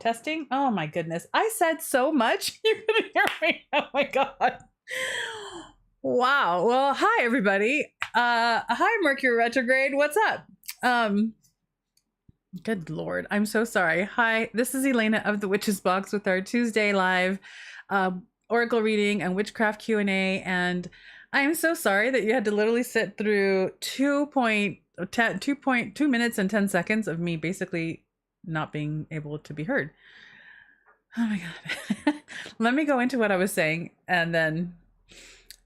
Testing? Oh my goodness. I said so much. You couldn't hear me. Oh my God. Wow. Well, hi everybody. Hi Mercury Retrograde. What's up? Good Lord. I'm so sorry. Hi, this is Elena of the Witch's Box with our Tuesday live Oracle reading and witchcraft Q&A. And I'm so sorry that you had to literally sit through 2.2 minutes and 10 seconds of me basically not being able to be heard. Oh my God. Let me go into what I was saying and then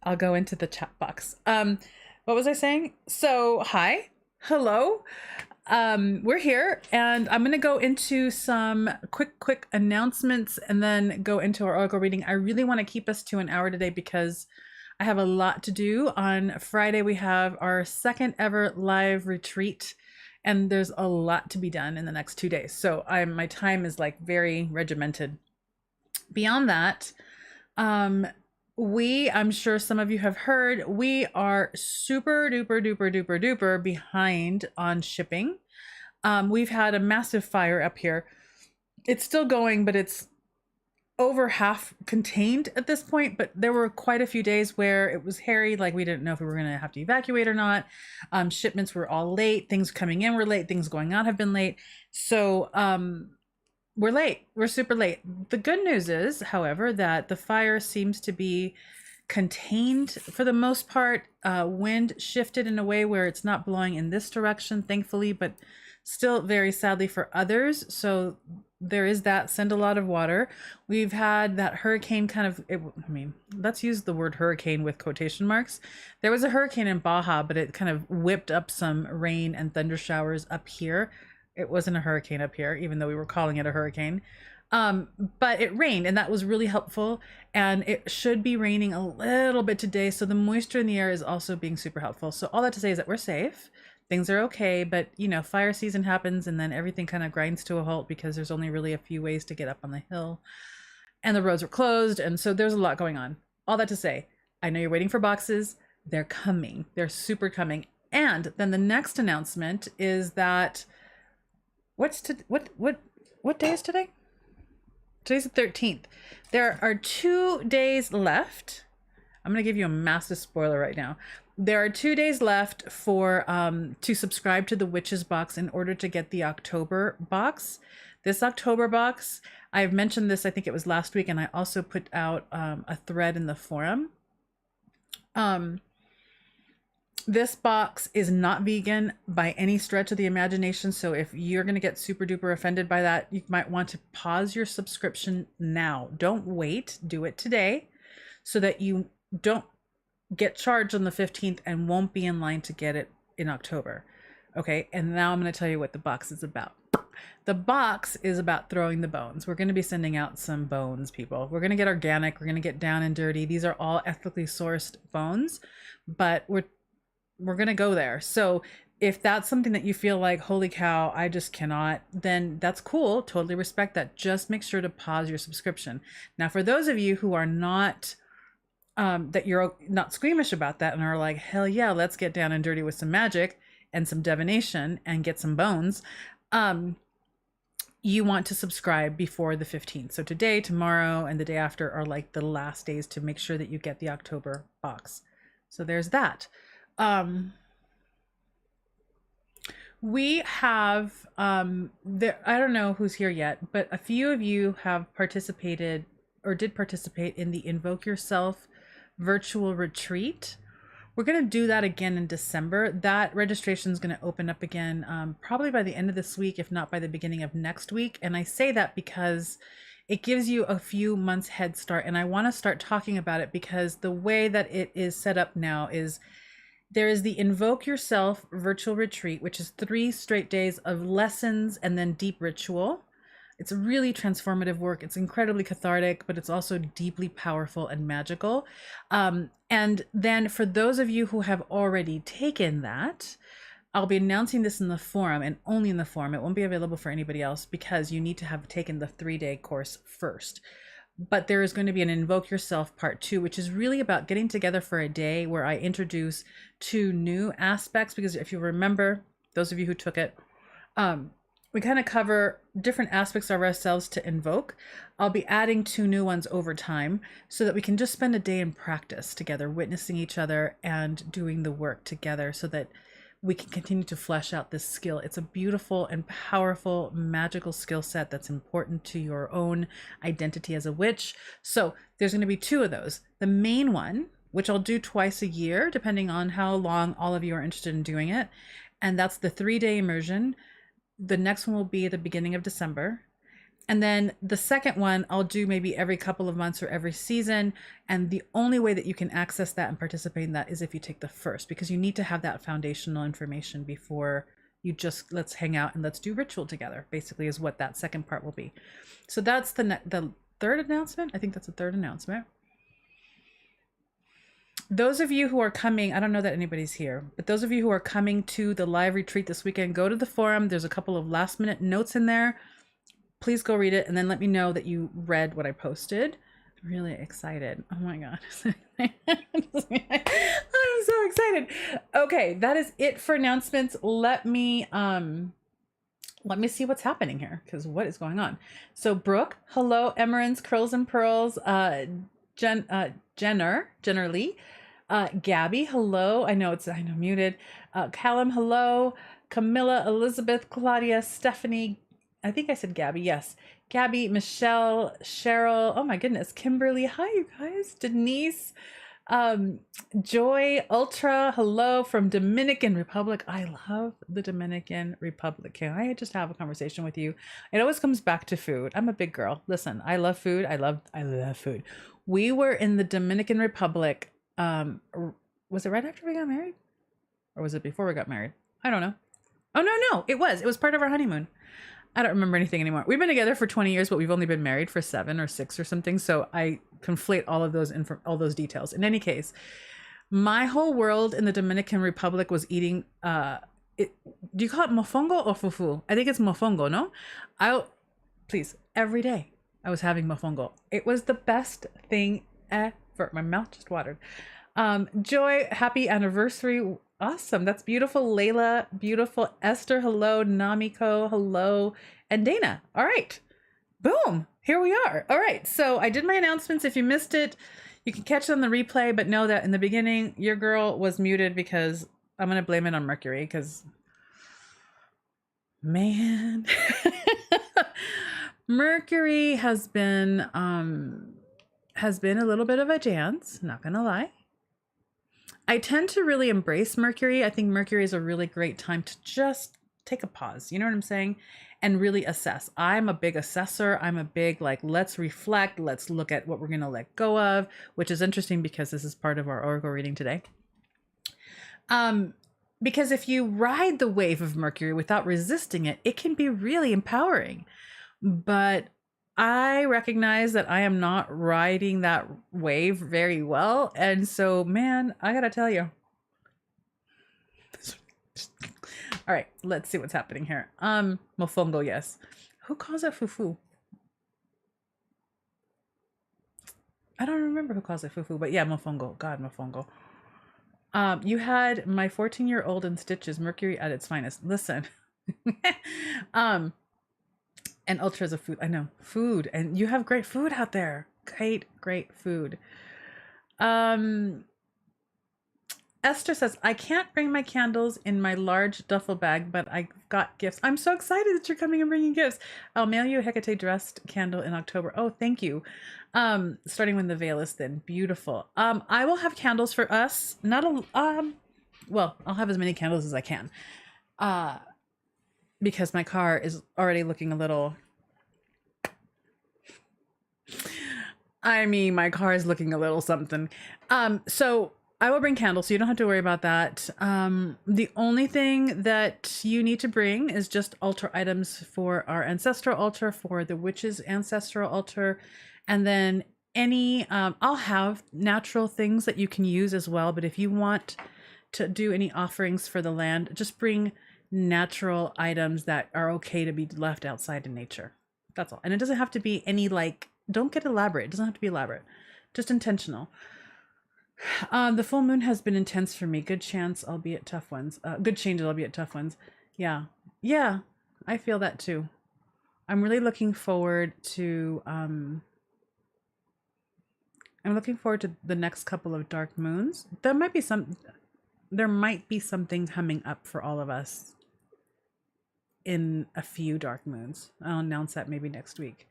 I'll go into the chat box. What was I saying? So, hi. Hello. We're here and I'm going to go into some quick announcements and then go into our Oracle reading. I really want to keep us to an hour today because I have a lot to do. On Friday, we have our second ever live retreat. And there's a lot to be done in the next 2 days. So my time is like very regimented. Beyond that, I'm sure some of you have heard, we are super duper behind on shipping. We've had a massive fire up here. It's still going, but it's over half contained at this point, but there were quite a few days where it was hairy, like we didn't know if we were going to have to evacuate or not. Shipments were all late, things coming in were late, things going out have been late. So we're late, we're super late. The good news is, however, that the fire seems to be contained for the most part. Wind shifted in a way where it's not blowing in this direction, thankfully, but still very sadly for others. So there is that. Send a lot of water. We've had that hurricane let's use the word hurricane with quotation marks. There was a hurricane in Baja, but it kind of whipped up some rain and thunder showers up here. It wasn't a hurricane up here, even though we were calling it a hurricane. But it rained and that was really helpful. And it should be raining a little bit today. So the moisture in the air is also being super helpful. So all that to say is that we're safe. Things are okay, but fire season happens and then everything kind of grinds to a halt because there's only really a few ways to get up on the hill and the roads are closed. And so there's a lot going on. All that to say, I know you're waiting for boxes. They're coming. They're super coming. And then the next announcement is that what day is today? Today's the 13th. There are 2 days left. I'm going to give you a massive spoiler right now. There are 2 days left for to subscribe to the Witch's Box in order to get the October box. This October box, I've mentioned this, I think it was last week, and I also put out a thread in the forum. This box is not vegan by any stretch of the imagination. So if you're going to get super duper offended by that, you might want to pause your subscription now. Don't wait. Do it today so that you don't get charged on the 15th and won't be in line to get it in October. Okay. And now I'm going to tell you what the box is about. The box is about throwing the bones. We're going to be sending out some bones, people. We're going to get organic. We're going to get down and dirty. These are all ethically sourced bones, but we're going to go there. So if that's something that you feel like, holy cow, I just cannot, then that's cool. Totally respect that. Just make sure to pause your subscription. Now, for those of you who are not, that you're not squeamish about that and are like, hell yeah, let's get down and dirty with some magic and some divination and get some bones. You want to subscribe before the 15th. So today, tomorrow, and the day after are like the last days to make sure that you get the October box. So there's that. We have, I don't know who's here yet, but a few of you have participated or did participate in the Invoke Yourself Virtual Retreat. We're going to do that again in December. That registration is going to open up again, probably by the end of this week, if not by the beginning of next week. And I say that because it gives you a few months head start. And I want to start talking about it because the way that it is set up now is there is the Invoke Yourself Virtual Retreat, which is 3 straight days of lessons and then deep ritual. It's really transformative work. It's incredibly cathartic, but it's also deeply powerful and magical. And then for those of you who have already taken that, I'll be announcing this in the forum and only in the forum. It won't be available for anybody else because you need to have taken the 3-day course first. But there is going to be an Invoke Yourself part 2, which is really about getting together for a day where I introduce 2 new aspects. Because if you remember, those of you who took it, we kind of cover different aspects of ourselves to invoke. I'll be adding 2 new ones over time so that we can just spend a day in practice together, witnessing each other and doing the work together so that we can continue to flesh out this skill. It's a beautiful and powerful magical skill set that's important to your own identity as a witch. So there's going to be 2 of those. The main one, which I'll do twice a year, depending on how long all of you are interested in doing it. And that's the 3-day immersion. The next one will be at the beginning of December. And then the second one, I'll do maybe every couple of months or every season. And the only way that you can access that and participate in that is if you take the first, because you need to have that foundational information before you just let's hang out and let's do ritual together, basically is what that second part will be. So that's the third announcement. I think that's the third announcement. Those of you who are coming, I don't know that anybody's here, but those of you who are coming to the live retreat this weekend, go to the forum. There's a couple of last minute notes in there. Please go read it and then let me know that you read what I posted. I'm really excited. Oh my God. I'm so excited. Okay, that is it for announcements. Let me see what's happening here, because what is going on? So Brooke, hello, Emerins, Curls and Pearls, Jenner Lee, Gabby, hello. I know muted. Callum, hello. Camilla, Elizabeth, Claudia, Stephanie. I think I said Gabby. Yes. Gabby, Michelle, Cheryl. Oh my goodness. Kimberly. Hi, you guys. Denise, Joy, Ultra. Hello from Dominican Republic. I love the Dominican Republic. Can I just have a conversation with you? It always comes back to food. I'm a big girl. Listen, I love food. I love food. We were in the Dominican Republic. Was it right after we got married? Or was it before we got married? I don't know. Oh, no. It was part of our honeymoon. I don't remember anything anymore. We've been together for 20 years, but we've only been married for 7 or 6 or something. So I conflate all of those details. In any case, my whole world in the Dominican Republic was eating, do you call it mofongo or fufu? I think it's mofongo, no? Please, every day I was having mofongo. It was the best thing ever. My mouth just watered. Joy, happy anniversary. Awesome. That's beautiful. Layla, beautiful. Esther, hello. Namiko, hello. And Dana. All right. Boom. Here we are. All right. So I did my announcements. If you missed it, you can catch it on the replay, but know that in the beginning, your girl was muted because I'm going to blame it on Mercury because, man, Mercury has been a little bit of a dance. Not going to lie. I tend to really embrace Mercury. I think Mercury is a really great time to just take a pause. You know what I'm saying? And really assess. I'm a big assessor. I'm a big, let's reflect. Let's look at what we're going to let go of, which is interesting because this is part of our Oracle reading today. Because if you ride the wave of Mercury without resisting it, it can be really empowering. But I recognize that I am not riding that wave very well. And so, man, I gotta tell you. All right, let's see what's happening here. Mofongo, yes. Who calls it fufu? I don't remember who calls it fufu, but yeah, mofongo. God, mofongo. You had my 14-year-old in stitches, Mercury at its finest. Listen. And Ultra is a food. I know. Food. And you have great food out there. Great food. Esther says, I can't bring my candles in my large duffel bag, but I got gifts. I'm so excited that you're coming and bringing gifts. I'll mail you a Hecate dressed candle in October. Oh, thank you. Starting when the veil is thin. Beautiful. I will have candles for us. Well, I'll have as many candles as I can. Because my car is already looking a little, my car is looking a little something. So I will bring candles, so you don't have to worry about that. The only thing that you need to bring is just altar items for our ancestral altar, for the witch's ancestral altar. And then I'll have natural things that you can use as well. But if you want to do any offerings for the land, just bring natural items that are okay to be left outside in nature. That's all. And it doesn't have to be any don't get elaborate. It doesn't have to be elaborate. Just intentional. The full moon has been intense for me. Good chance, albeit tough ones. Good changes, albeit tough ones. Yeah. I feel that too. I'm really looking forward to the next couple of dark moons. There might be something coming up for all of us in a few dark moons. I'll announce that maybe next week.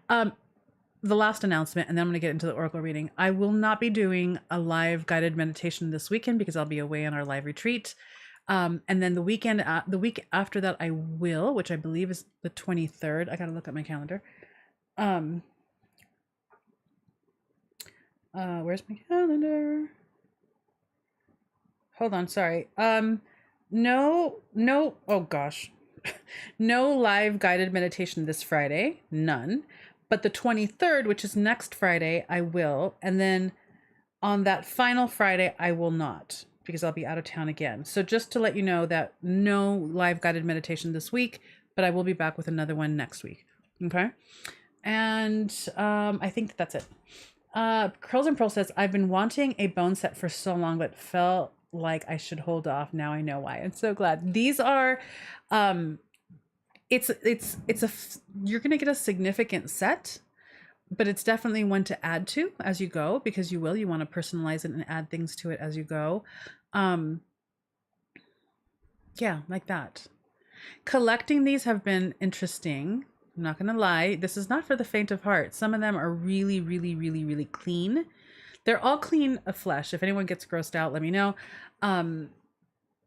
The last announcement, and then I'm going to get into the oracle reading. I will not be doing a live guided meditation this weekend because I'll be away on our live retreat. And then the week after that, I will, which I believe is the 23rd. I got to look at my calendar. Where's my calendar? Hold on, sorry. No, oh gosh. No live guided meditation this Friday, none. But the 23rd, which is next Friday, I will. And then on that final Friday, I will not, because I'll be out of town again. So just to let you know that no live guided meditation this week, but I will be back with another one next week. Okay. And I think that's it. Curls and Pearl says, I've been wanting a bone set for so long, but felt like I should hold off. Now I know why. I'm so glad. These are, you're going to get a significant set, but it's definitely one to add to as you go, because you want to personalize it and add things to it as you go. Yeah, like that. Collecting these have been interesting. I'm not going to lie. This is not for the faint of heart. Some of them are really, really, really, really clean. They're all clean of flesh. If anyone gets grossed out, let me know.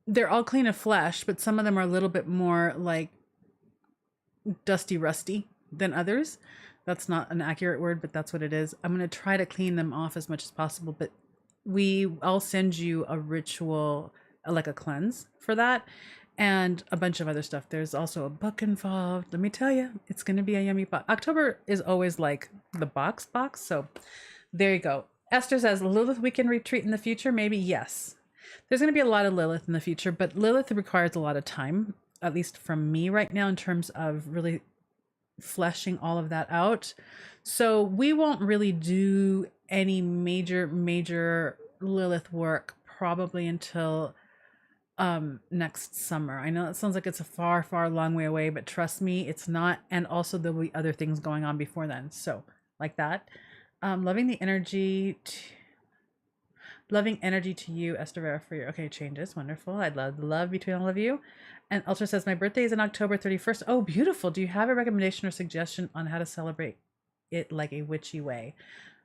They're all clean of flesh, but some of them are a little bit more like dusty, rusty than others. That's not an accurate word, but that's what it is. I'm going to try to clean them off as much as possible, but I'll send you a ritual, like a cleanse for that, and a bunch of other stuff. There's also a book involved. Let me tell you, it's going to be a yummy box. October is always like the box. So there you go. Esther says, Lilith weekend retreat in the future? Maybe, yes. There's going to be a lot of Lilith in the future, but Lilith requires a lot of time, at least from me right now, in terms of really fleshing all of that out. So we won't really do any major Lilith work probably until next summer. I know it sounds like it's a far long way away, but trust me, it's not. And also there'll be other things going on before then. So like that. Loving energy to you, Esther Vera, for your changes. Wonderful. I love the love between all of you. And Ultra says, my birthday is on October 31st. Oh, beautiful. Do you have a recommendation or suggestion on how to celebrate it like a witchy way?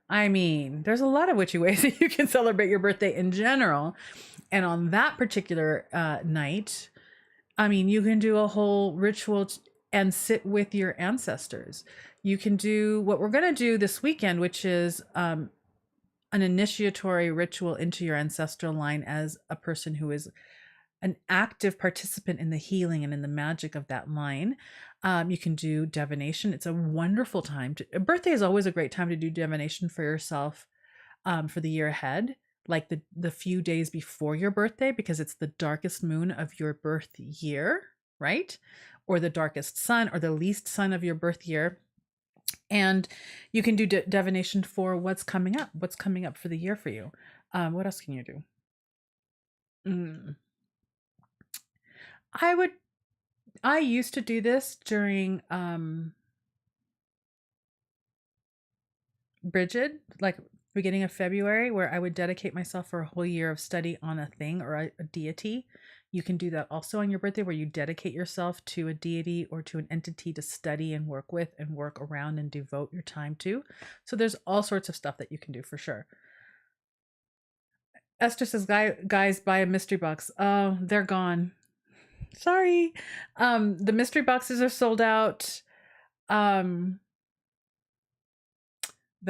I mean, there's a lot of witchy ways that you can celebrate your birthday in general. And on that particular night, I mean, you can do a whole ritual and sit with your ancestors. You can do what we're going to do this weekend, which is an initiatory ritual into your ancestral line as a person who is an active participant in the healing and in the magic of that line. You can do divination. It's a wonderful time. A birthday is always a great time to do divination for yourself for the year ahead, like the few days before your birthday, because it's the darkest moon of your birth year, right? Or the darkest sun or the least sun of your birth year. And you can do divination for what's coming up for the year for you. What else can you do? I used to do this during Bridget, like beginning of February, where I would dedicate myself for a whole year of study on a thing or a deity. You can do that also on your birthday, where you dedicate yourself to a deity or to an entity to study and work with and work around and devote your time to. So there's all sorts of stuff that you can do for sure. Esther says, guys, buy a mystery box. Oh, they're gone. Sorry. The mystery boxes are sold out. The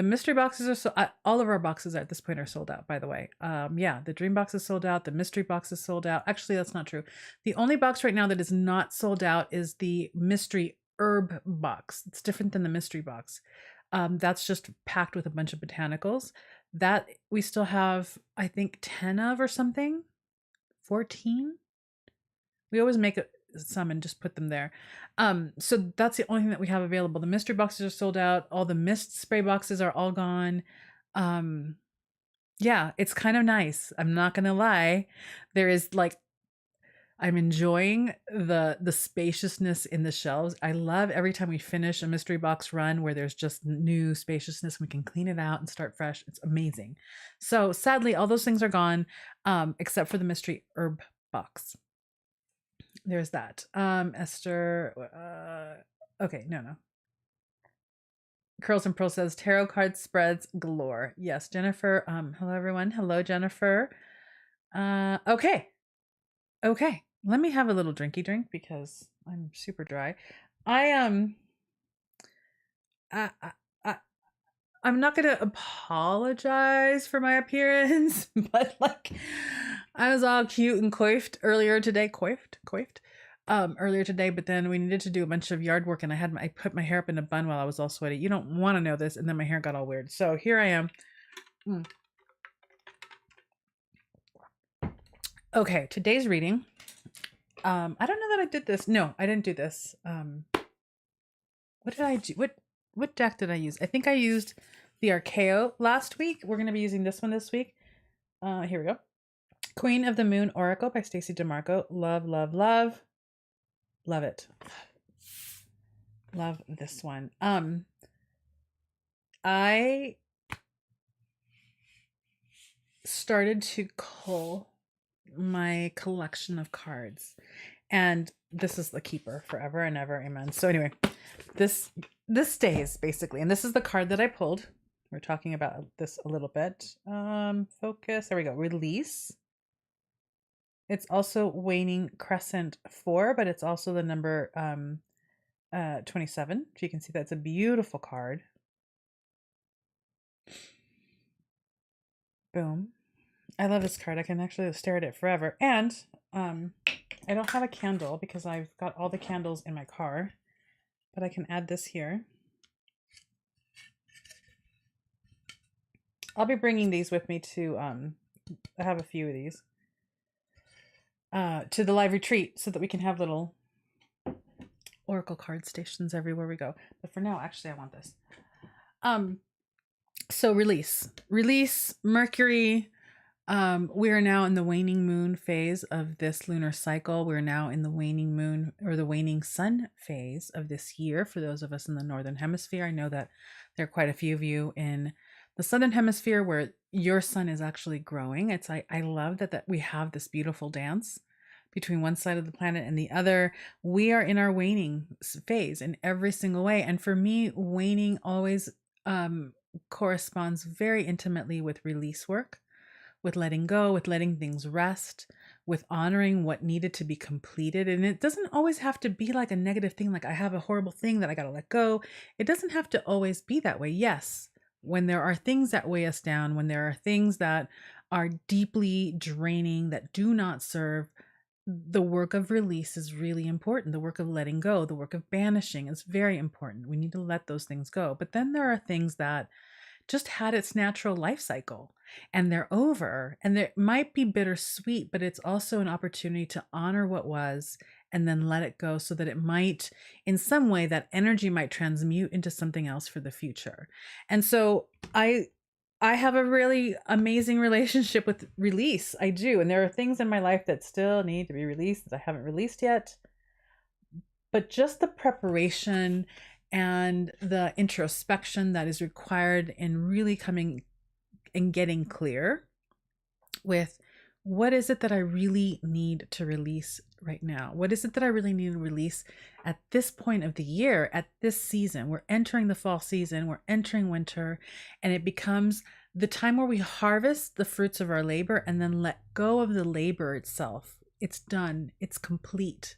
mystery boxes are all of our boxes at this point are sold out, by the way. Yeah, the dream box is sold out. The mystery box is sold out. Actually, that's not true. The only box right now that is not sold out is the mystery herb box. It's different than the mystery box. That's just packed with a bunch of botanicals that we still have, I think, 10 of or something. 14. We always make some and just put them there. So that's the only thing that we have available. The mystery boxes are sold out. All the mist spray boxes are all gone. Yeah, it's kind of nice. I'm not gonna lie. There is like I'm enjoying the spaciousness in the shelves. I love every time we finish a mystery box run where there's just new spaciousness. We can clean it out and start fresh. It's amazing. So sadly, all those things are gone, except for the mystery herb box. There's that. Esther, okay, no. Curls and Pearl says tarot card spreads galore. Yes, Jennifer. Hello everyone. Hello, Jennifer. Okay. Let me have a little drinky drink because I'm super dry. I I'm not gonna apologize for my appearance, but like I was all cute and coiffed earlier today. Coiffed. Earlier today, but then we needed to do a bunch of yard work, and I put my hair up in a bun while I was all sweaty. You don't want to know this, and then my hair got all weird. So here I am. Okay, today's reading. I don't know that I did this. No, I didn't do this. What did I do? What deck did I use? I think I used the Archaeo last week. We're going to be using this one this week. Here we go. Queen of the Moon Oracle by Stacey Demarco. Love, love, love. Love it. Love this one. I started to cull my collection of cards, and this is the keeper forever and ever. Amen. So anyway, this stays basically, and this is the card that I pulled. We're talking about this a little bit. Focus. There we go. Release. It's also Waning Crescent 4, but it's also the number 27. So you can see that's a beautiful card. Boom. I love this card. I can actually stare at it forever. And I don't have a candle because I've got all the candles in my car, but I can add this here. I'll be bringing these with me to, I have a few of these. To the live retreat so that we can have little oracle card stations everywhere we go. But for now, actually, I want this. So release, Mercury. We are now in the waning moon phase of this lunar cycle. We're now in the waning moon or the waning sun phase of this year. For those of us in the Northern Hemisphere, I know that there are quite a few of you in the Southern Hemisphere where your sun is actually growing. It's I love that we have this beautiful dance between one side of the planet and the other. We are in our waning phase in every single way. And for me, waning always corresponds very intimately with release work, with letting go, with letting things rest, with honoring what needed to be completed. And it doesn't always have to be like a negative thing, like I have a horrible thing that I got to let go. It doesn't have to always be that way. Yes, when there are things that weigh us down, when there are things that are deeply draining, that do not serve, the work of release is really important. The work of letting go, the work of banishing is very important. We need to let those things go. But then there are things that just had its natural life cycle and they're over, and there might be bittersweet, but it's also an opportunity to honor what was and then let it go so that it might, in some way, that energy might transmute into something else for the future. And so I have a really amazing relationship with release. I do. And there are things in my life that still need to be released that I haven't released yet. But just the preparation and the introspection that is required in really coming and getting clear with what is it that I really need to release right now? What is it that I really need to release at this point of the year, at this season? We're entering the fall season, we're entering winter, and it becomes the time where we harvest the fruits of our labor and then let go of the labor itself. It's done, it's complete.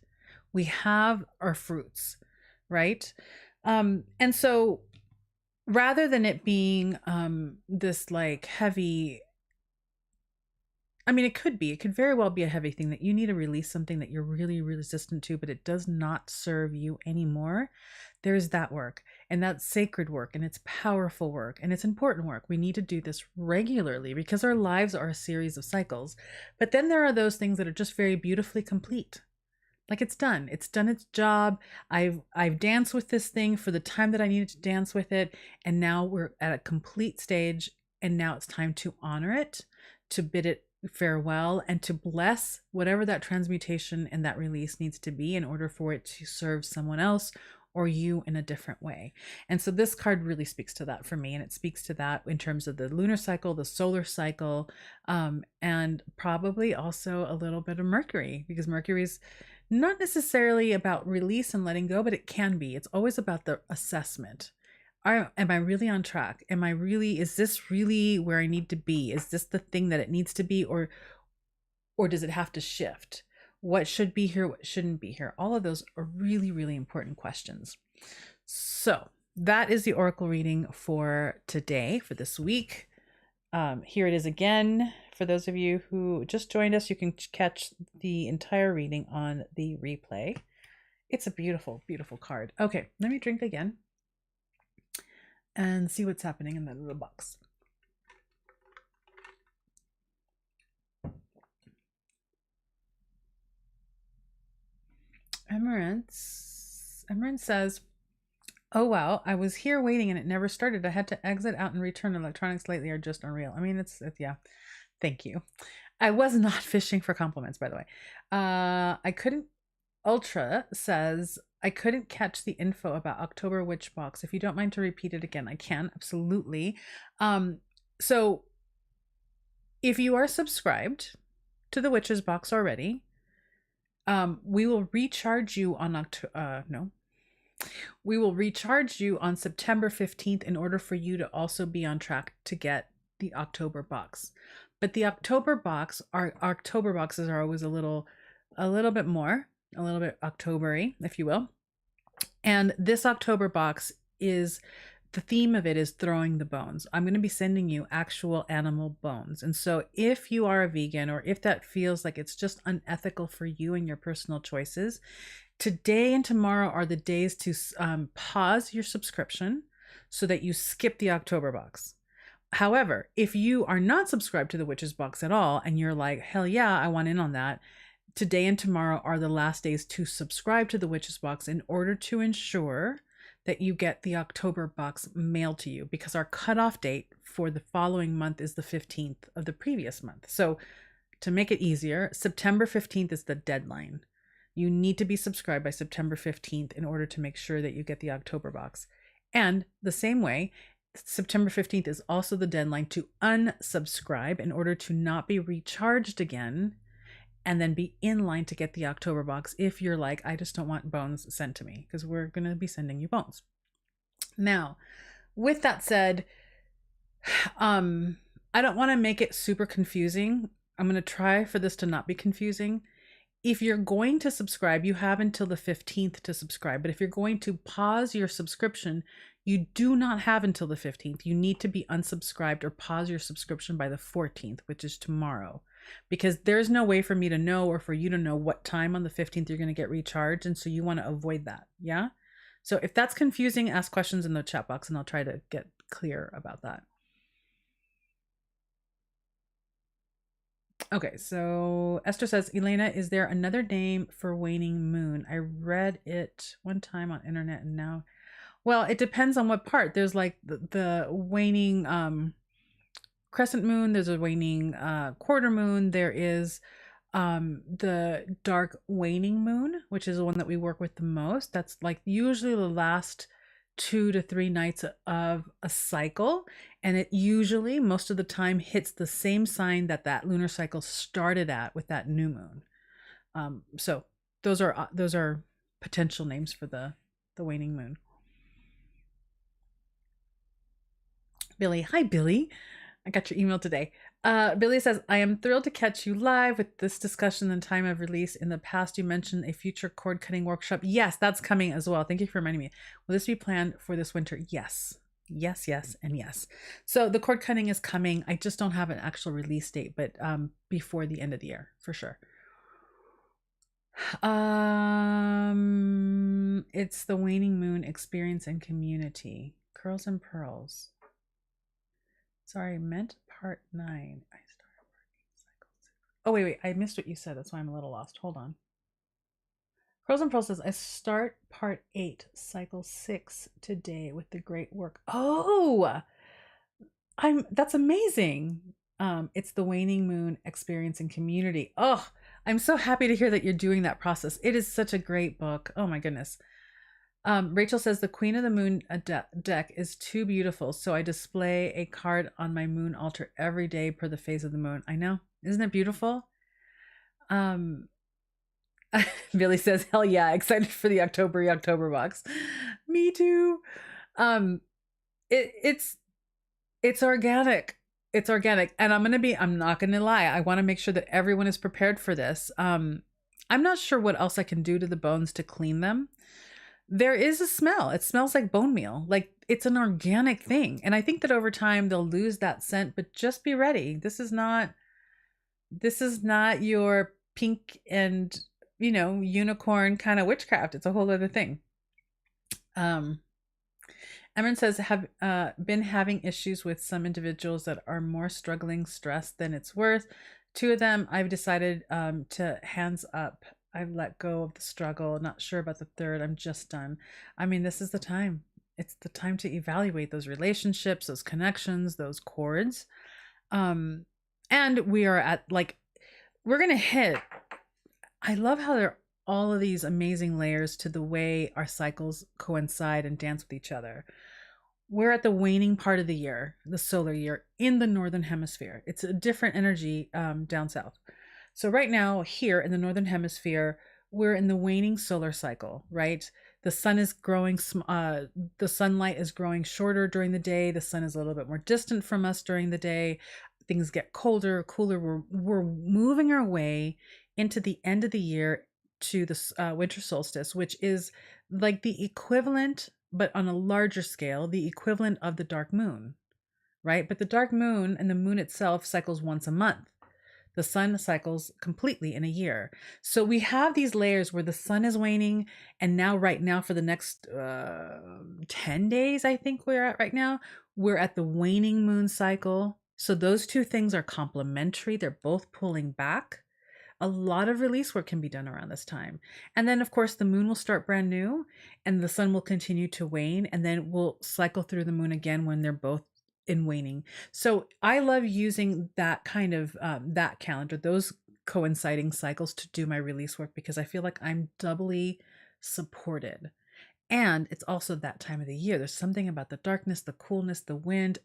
We have our fruits, right? And so rather than it being this like heavy, I mean, it could very well be a heavy thing that you need to release something that you're really resistant to, but it does not serve you anymore. There's that work, and that's sacred work, and it's powerful work, and it's important work. We need to do this regularly because our lives are a series of cycles. But then there are those things that are just very beautifully complete. Like it's done its job. I've danced with this thing for the time that I needed to dance with it, and now we're at a complete stage, and now it's time to honor it, to bid it farewell and to bless whatever that transmutation and that release needs to be in order for it to serve someone else or you in a different way. And so this card really speaks to that for me, and it speaks to that in terms of the lunar cycle, the solar cycle, and probably also a little bit of Mercury, because Mercury is not necessarily about release and letting go, but it can be. It's always about the assessment. Am I really on track? Is this really where I need to be? Is this the thing that it needs to be, or does it have to shift? What should be here, what shouldn't be here? All of those are really, really important questions. So that is the Oracle reading for today, for this week. Here it is again. For those of you who just joined us, you can catch the entire reading on the replay. It's a beautiful, beautiful card. Okay, let me drink again and see what's happening in that little box. Emerald says, oh wow, I was here waiting and it never started. I had to exit out and return. Electronics lately are just unreal. I mean, it's yeah. Thank you. I was not fishing for compliments, by the way. I couldn't. Ultra says, I couldn't catch the info about October Witch Box. If you don't mind to repeat it again, I can. Absolutely. So if you are subscribed to the Witches Box already, we will recharge you on we will recharge you on September 15th in order for you to also be on track to get the October box. But the October box, our October boxes are always a little bit October-y, if you will. And this October box is, the theme of it is throwing the bones. I'm going to be sending you actual animal bones. And so if you are a vegan, or if that feels like it's just unethical for you and your personal choices, today and tomorrow are the days to pause your subscription so that you skip the October box. However, if you are not subscribed to the Witches Box at all and you're like, hell yeah, I want in on that, today and tomorrow are the last days to subscribe to the Witches Box in order to ensure that you get the October box mailed to you, because our cutoff date for the following month is the 15th of the previous month. So to make it easier, September 15th is the deadline. You need to be subscribed by September 15th in order to make sure that you get the October box. And the same way, September 15th is also the deadline to unsubscribe in order to not be recharged again and then be in line to get the October box if you're like, I just don't want bones sent to me, because we're going to be sending you bones. Now, with that said, I don't want to make it super confusing. I'm going to try for this to not be confusing. If you're going to subscribe, you have until the 15th to subscribe. But if you're going to pause your subscription, you do not have until the 15th. You need to be unsubscribed or pause your subscription by the 14th, which is tomorrow, because there's no way for me to know, or for you to know, what time on the 15th you're going to get recharged. And so you want to avoid that. Yeah. So if that's confusing, ask questions in the chat box and I'll try to get clear about that. Okay, so Esther says, Elena, is there another name for waning moon? I read it one time on internet and now, well, it depends on what part. There's like the waning crescent moon, there's a waning quarter moon, there is the dark waning moon, which is the one that we work with the most. That's like usually the last 2 to 3 nights of a cycle, and it usually most of the time hits the same sign that that lunar cycle started at with that new moon. So those are potential names for the waning moon. Billy, hi Billy, I got your email today. Billy says, I am thrilled to catch you live with this discussion and time of release. In the past, you mentioned a future cord cutting workshop. Yes, that's coming as well. Thank you for reminding me. Will this be planned for this winter? Yes. Yes, yes, and yes. So the cord cutting is coming. I just don't have an actual release date, but before the end of the year, for sure. It's the waning moon experience and community. Curls and pearls. Sorry, I meant part 9. I started working cycle 6. Oh, wait. I missed what you said. That's why I'm a little lost. Hold on. Curls and Pearls says, I start part 8, cycle 6 today with the great work. Oh, that's amazing. It's the waning moon experience and community. Oh, I'm so happy to hear that you're doing that process. It is such a great book. Oh my goodness. Rachel says the Queen of the Moon deck is too beautiful, so I display a card on my moon altar every day per the phase of the moon. I know. Isn't it beautiful? Billy says, hell yeah, excited for the October box. Me too. It's organic. It's organic. And I'm not gonna lie. I want to make sure that everyone is prepared for this. I'm not sure what else I can do to the bones to clean them. There is a smell. It smells like bone meal. Like it's an organic thing. And I think that over time they'll lose that scent, but just be ready. This is not your pink and, unicorn kind of witchcraft. It's a whole other thing. Emran says, have been having issues with some individuals that are more struggling, stressed than it's worth. 2 of them, I've decided to hands up. I've let go of the struggle. Not sure about the 3rd. I'm just done. I mean, this is the time. It's the time to evaluate those relationships, those connections, those cords. And we are at we're going to hit. I love how there are all of these amazing layers to the way our cycles coincide and dance with each other. We're at the waning part of the year, the solar year in the Northern Hemisphere. It's a different energy down south. So right now here in the Northern Hemisphere, we're in the waning solar cycle, right? The sun is growing, the sunlight is growing shorter during the day. The sun is a little bit more distant from us during the day. Things get colder, cooler. We're moving our way into the end of the year to the winter solstice, which is like the equivalent, but on a larger scale, the equivalent of the dark moon, right? But the dark moon and the moon itself cycles once a month. The sun cycles completely in a year. So we have these layers where the sun is waning, and now right now for the next 10 days, I think we're at right now, we're at the waning moon cycle. So those 2 things are complementary. They're both pulling back. A lot of release work can be done around this time. And then, of course, the moon will start brand new and the sun will continue to wane, and then we'll cycle through the moon again when they're both in waning. So I love using that kind of, that calendar, those coinciding cycles to do my release work, because I feel like I'm doubly supported. And it's also that time of the year. There's something about the darkness, the coolness, the wind.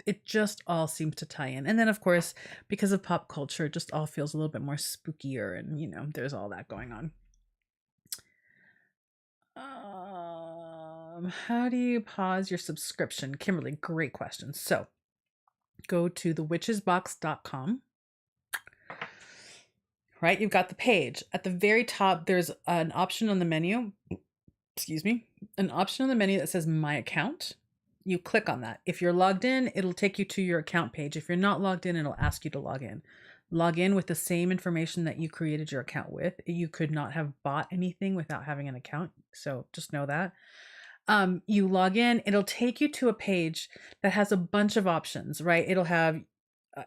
It just all seems to tie in. And then, of course, because of pop culture, it just all feels a little bit more spookier, and there's all that going on. How do you pause your subscription? Kimberly, great question. So go to thewitchesbox.com. Right? You've got the page. At the very top, there's an option on the menu. An option on the menu that says My Account. You click on that. If you're logged in, it'll take you to your account page. If you're not logged in, it'll ask you to log in. Log in with the same information that you created your account with. You could not have bought anything without having an account. So just know that. You log in, it'll take you to a page that has a bunch of options, right? It'll have,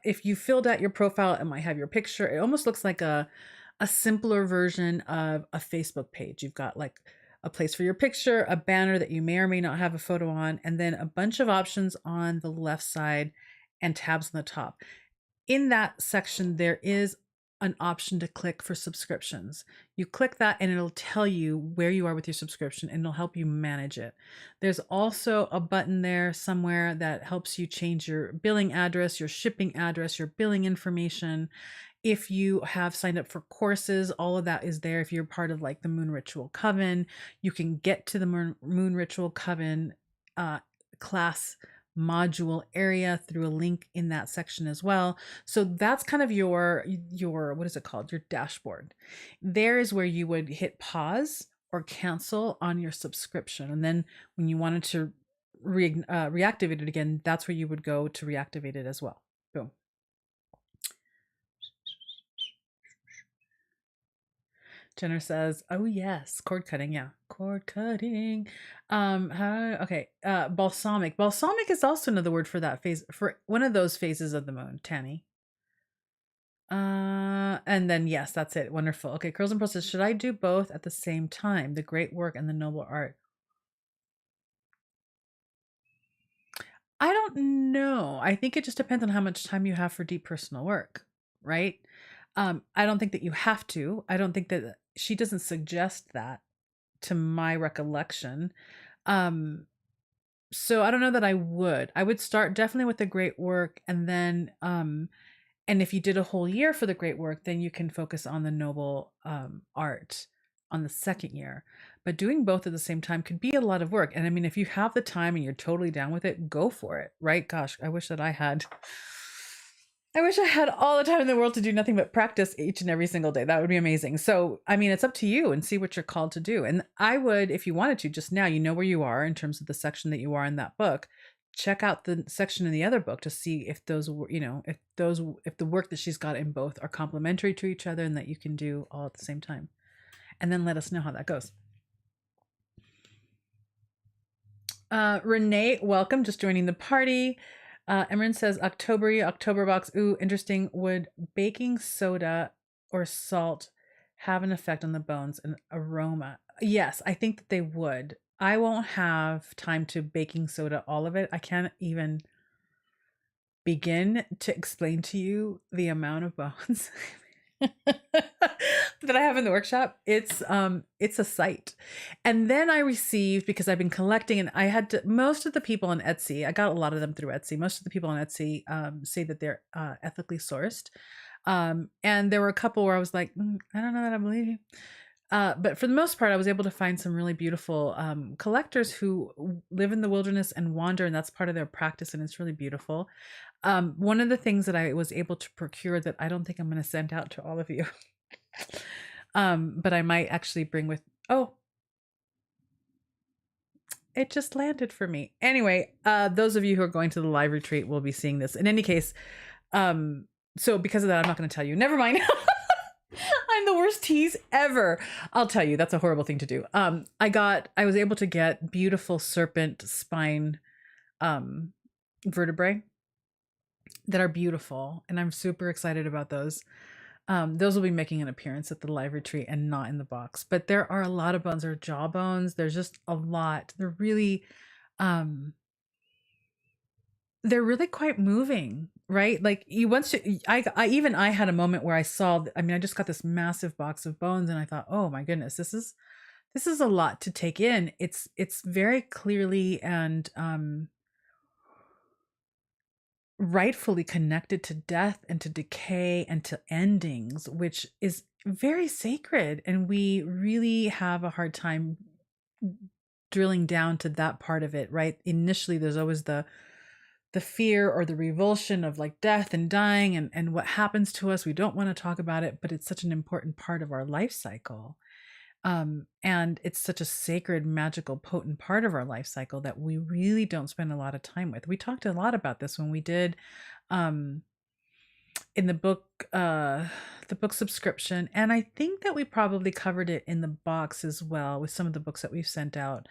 if you filled out your profile, it might have your picture. It almost looks like a simpler version of a Facebook page. You've got like a place for your picture, a banner that you may or may not have a photo on, and then a bunch of options on the left side and tabs on the top. In that section, there is an option to click for subscriptions. You click that and it'll tell you where you are with your subscription, and it'll help you manage it. There's also a button there somewhere that helps you change your billing address, your shipping address, your billing information. If you have signed up for courses, all of that is there. If you're part of like the Moon Ritual Coven, you can get to the Moon Ritual Coven class module area through a link in that section as well. So that's kind of your what is it called? Your dashboard. There is where you would hit pause or cancel on your subscription. And then when you wanted to reactivate it again, that's where you would go to reactivate it as well. Boom. Jenner says, "Oh yes, cord cutting. Yeah, cord cutting. Okay. Balsamic. Balsamic is also another word for that phase, for one of those phases of the moon. Tanny. And then yes, that's it. Wonderful. Okay. Curls and Pearls says, should I do both at the same time? The great work and the noble art. I don't know. I think it just depends on how much time you have for deep personal work, right? I don't think that you have to. I don't think that she doesn't suggest that to my recollection. Um, so I don't know that I would. I would start definitely with the great work, and then and if you did a whole year for the great work, then you can focus on the noble art on the second year. But doing both at the same time could be a lot of work. And I mean, if you have the time and you're totally down with it, go for it, right? Gosh, I wish that I wish I had all the time in the world to do nothing but practice each and every single day. That would be amazing. So, I mean, it's up to you and see what you're called to do. And I would, if you wanted to, just now, you know where you are in terms of the section that you are in that book. Check out the section in the other book to see if those, if the work that she's got in both are complementary to each other and that you can do all at the same time. And then let us know how that goes. Renee, welcome. Just joining the party. Emran says October box. Ooh, interesting. Would baking soda or salt have an effect on the bones and aroma? Yes, I think that they would. I won't have time to baking soda all of it. I can't even begin to explain to you the amount of bones that I have in the workshop. It's a sight. And then I received, because I've been collecting, and I had to, most of the people on Etsy, I got a lot of them through Etsy. Most of the people on Etsy say that they're ethically sourced. And there were a couple where I was like, I don't know that I believe you. But for the most part, I was able to find some really beautiful collectors who live in the wilderness and wander, and that's part of their practice, and it's really beautiful. One of the things that I was able to procure that I don't think I'm going to send out to all of you, but I might actually bring with, oh, it just landed for me. Anyway, those of you who are going to the live retreat will be seeing this. In any case, so because of that, I'm not going to tell you. Never mind. I'm the worst tease ever. I'll tell you, that's a horrible thing to do. I was able to get beautiful serpent spine vertebrae that are beautiful, and I'm super excited about those. Those will be making an appearance at the live retreat and not in the box. But there are a lot of bones. There are jaw bones. There's just a lot. They're really quite moving, right? Like you once you, I had a moment where I saw, I mean, I just got this massive box of bones and I thought, oh my goodness, this is a lot to take in. It's very clearly and rightfully connected to death and to decay and to endings, which is very sacred. And we really have a hard time drilling down to that part of it, right? Initially, there's always the fear or the revulsion of like death and dying and what happens to us. We don't want to talk about it, but it's such an important part of our life cycle. And it's such a sacred, magical, potent part of our life cycle that we really don't spend a lot of time with. We talked a lot about this when we did in the book subscription, and I think that we probably covered it in the box as well with some of the books that we've sent out.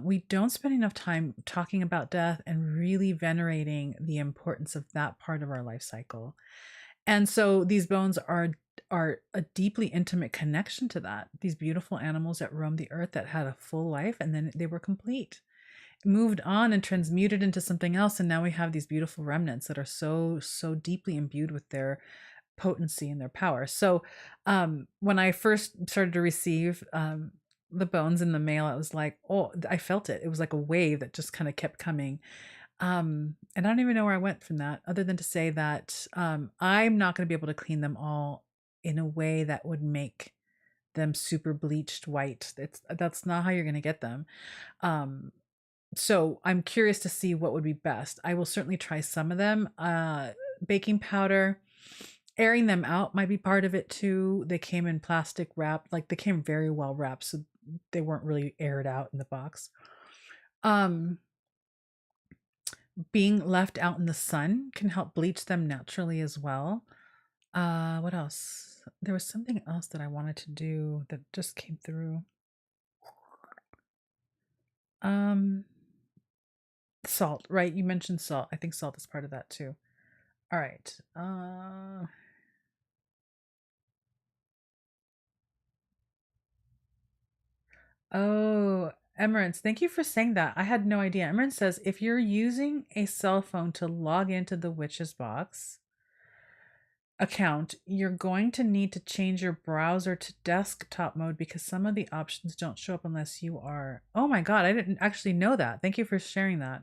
We don't spend enough time talking about death and really venerating the importance of that part of our life cycle. And so these bones are a deeply intimate connection to that. These beautiful animals that roamed the earth that had a full life and then they were complete, moved on and transmuted into something else. And now we have these beautiful remnants that are so deeply imbued with their potency and their power. So when I first started to receive the bones in the mail, I was like, oh, I felt it. It was like a wave that just kind of kept coming. And I don't even know where I went from that, other than to say that I'm not going to be able to clean them all in a way that would make them super bleached white. That's not how you're going to get them. So I'm curious to see what would be best. I will certainly try some of them. Baking powder, airing them out might be part of it too. They came in plastic wrap, like they came very well wrapped, so they weren't really aired out in the box. Being left out in the sun can help bleach them naturally as well. What else? There was something else that I wanted to do that just came through. Salt, right? You mentioned salt. I think salt is part of that too. All right. Oh, Emerence, thank you for saying that. I had no idea. Emerence says, if you're using a cell phone to log into the Witch's Box account, you're going to need to change your browser to desktop mode because some of the options don't show up unless you are. Oh my God, I didn't actually know that. Thank you for sharing that.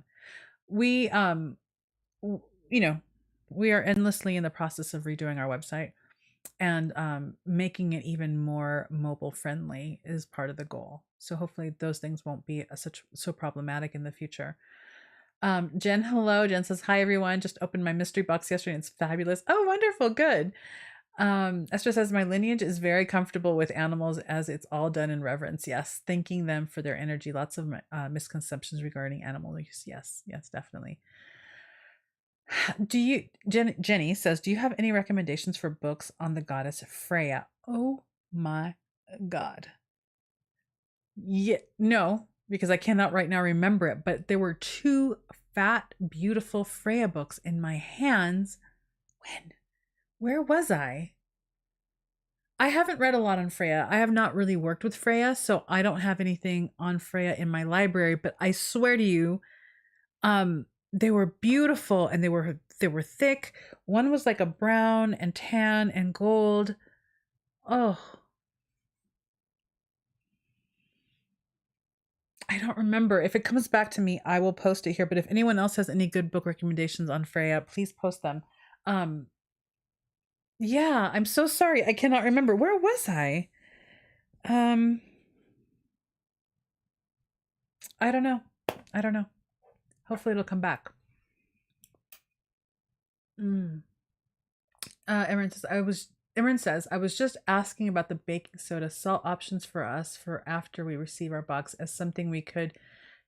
We, you know, we are endlessly in the process of redoing our website, and making it even more mobile friendly is part of the goal. So hopefully those things won't be so problematic in the future. Jen, hello. Jen says, hi everyone. Just opened my mystery box yesterday and it's fabulous. Oh, wonderful. Good. Esther says, my lineage is very comfortable with animals as it's all done in reverence. Yes. Thanking them for their energy. Lots of misconceptions regarding animal use. Yes. Yes, definitely. Jenny says, do you have any recommendations for books on the goddess Freya? Oh my God. Yeah, no, because I cannot right now remember it, but there were 2 fat, beautiful Freya books in my hands. Where was I? I haven't read a lot on Freya. I have not really worked with Freya, so I don't have anything on Freya in my library, but I swear to you, they were beautiful and they were thick. One was like a brown and tan and gold. Oh, I don't remember. If it comes back to me, I will post it here. But if anyone else has any good book recommendations on Freya, please post them. Yeah, I'm so sorry. I cannot remember. Where was I? I don't know. Hopefully it'll come back. Erin says, I was just asking about the baking soda salt options for us for after we receive our box as something we could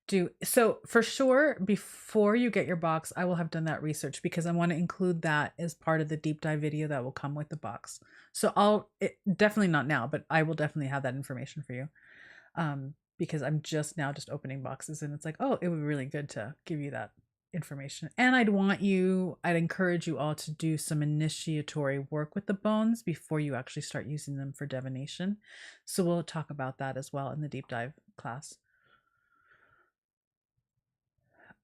do. So for sure, before you get your box, I will have done that research because I want to include that as part of the deep dive video that will come with the box. So definitely not now, but I will definitely have that information for you. Because I'm just opening boxes and it's like, oh, it would be really good to give you that information. And I'd encourage you all to do some initiatory work with the bones before you actually start using them for divination. So we'll talk about that as well in the deep dive class.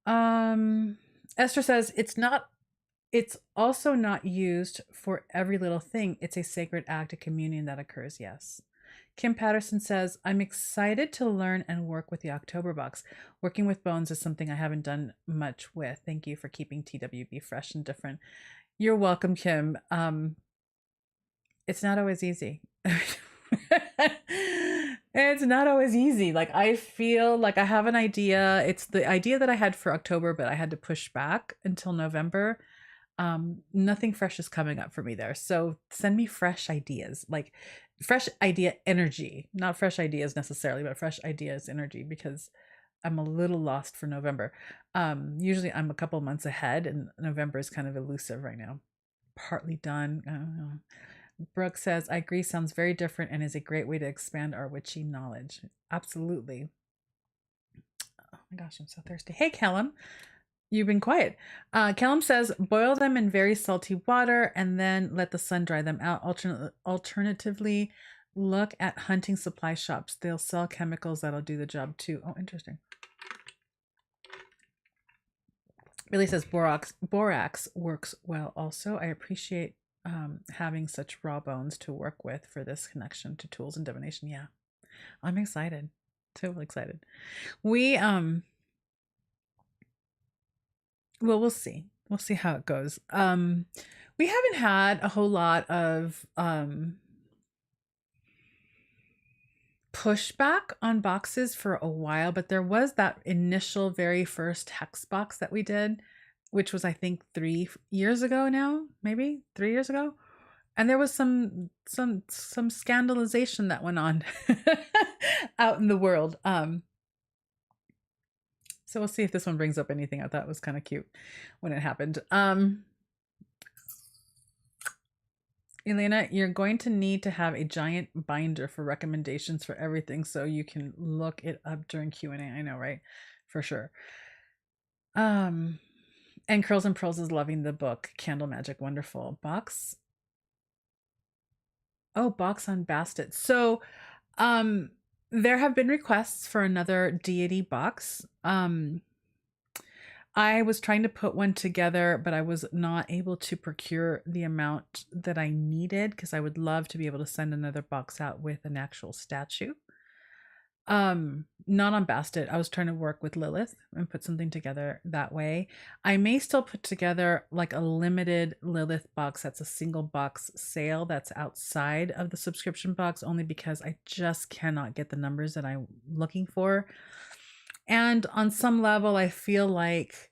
Esther says, it's also not used for every little thing. It's a sacred act of communion that occurs. Yes. Kim Patterson says, I'm excited to learn and work with the October box. Working with bones is something I haven't done much with. Thank you for keeping TWB fresh and different. You're welcome, Kim. It's not always easy. It's not always easy. Like, I feel like I have an idea. It's the idea that I had for October, but I had to push back until November. Nothing fresh is coming up for me there. So send me fresh ideas, like fresh idea energy, not fresh ideas necessarily, but fresh ideas energy, because I'm a little lost for November. Usually I'm a couple months ahead and November is kind of elusive right now. Partly done. I don't know. Brooke says, I agree, sounds very different and is a great way to expand our witchy knowledge. Absolutely. Oh my gosh, I'm so thirsty. Hey, Callum. You've been quiet. Callum says, boil them in very salty water and then let the sun dry them out. Alternatively, look at hunting supply shops. They'll sell chemicals that'll do the job too. Oh, interesting. Billy says, borax works well also. I appreciate having such raw bones to work with for this connection to tools and divination. Yeah, I'm excited. Totally excited. Well, we'll see. We'll see how it goes. We haven't had a whole lot of pushback on boxes for a while, but there was that initial very first hex box that we did, which was I think 3 years ago now, maybe 3 years ago. And there was some scandalization that went on out in the world. So we'll see if this one brings up anything. I thought was kind of cute when it happened. Elena, you're going to need to have a giant binder for recommendations for everything so you can look it up during Q&A. I know, right? For sure. And Curls and Pearls is loving the book Candle Magic. Wonderful. Box. Oh, box on Bastet. So There have been requests for another deity box. I was trying to put one together, but I was not able to procure the amount that I needed because I would love to be able to send another box out with an actual statue. Not on Bastet. I was trying to work with Lilith and put something together that way. I may still put together like a limited Lilith box that's a single box sale that's outside of the subscription box, only because I just cannot get the numbers that I'm looking for. And on some level, I feel like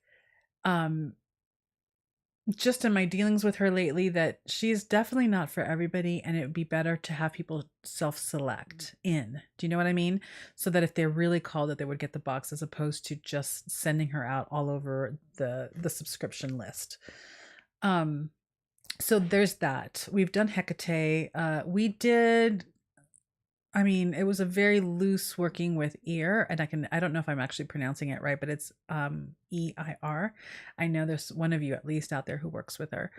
just in my dealings with her lately that she's definitely not for everybody, and it would be better to have people self-select in. Do you know what I mean? So that if they're really called, that they would get the box, as opposed to just sending her out all over the subscription list. So there's that. We've done Hecate. We did, I mean, it was a very loose working with ear, and I don't know if I'm actually pronouncing it right, but it's EIR. I know there's one of you at least out there who works with her.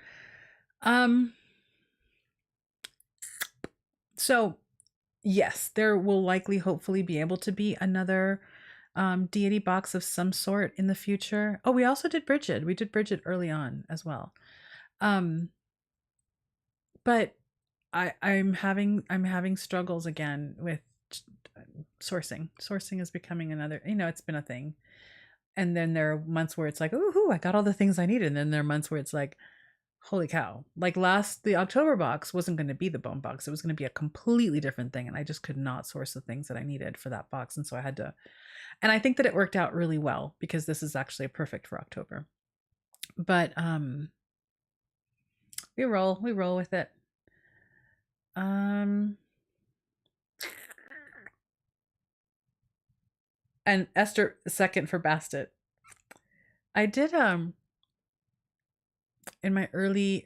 So yes, there will likely hopefully be able to be another deity box of some sort in the future. Oh, we also did Bridget. We did Bridget early on as well. But I'm having struggles again with sourcing. Sourcing is becoming another, it's been a thing. And then there are months where it's like, ooh, I got all the things I needed. And then there are months where it's like, holy cow. Like the October box wasn't going to be the bone box. It was going to be a completely different thing. And I just could not source the things that I needed for that box. And so I had to, and I think that it worked out really well because this is actually perfect for October. But we roll with it. And Esther second for Bastet. I did in my early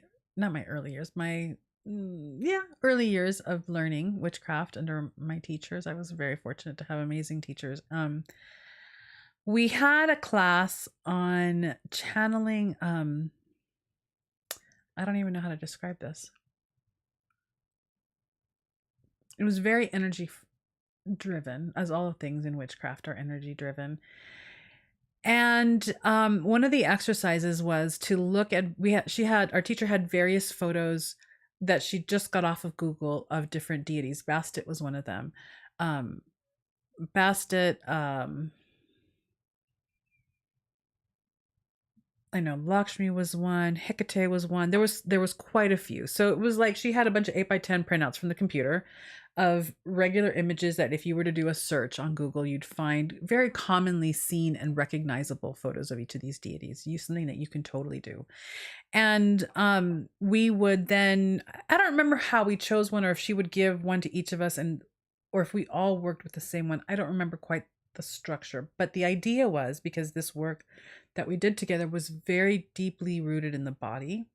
years of learning witchcraft under my teachers. I was very fortunate to have amazing teachers. We had a class on channeling. I don't even know how to describe this. It was very energy driven, as all things in witchcraft are energy driven. And one of the exercises was to look at, our teacher had various photos that she just got off of Google of different deities. Bastet was one of them. Bastet, I know Lakshmi was one, Hecate was one. There was quite a few. So it was like she had a bunch of 8x10 printouts from the computer of regular images that if you were to do a search on Google, you'd find very commonly seen and recognizable photos of each of these deities. Use something that you can totally do. And we would then, I don't remember how we chose one, or if she would give one to each of us, or if we all worked with the same one. I don't remember quite the structure, but the idea was, because this work that we did together was very deeply rooted in the body,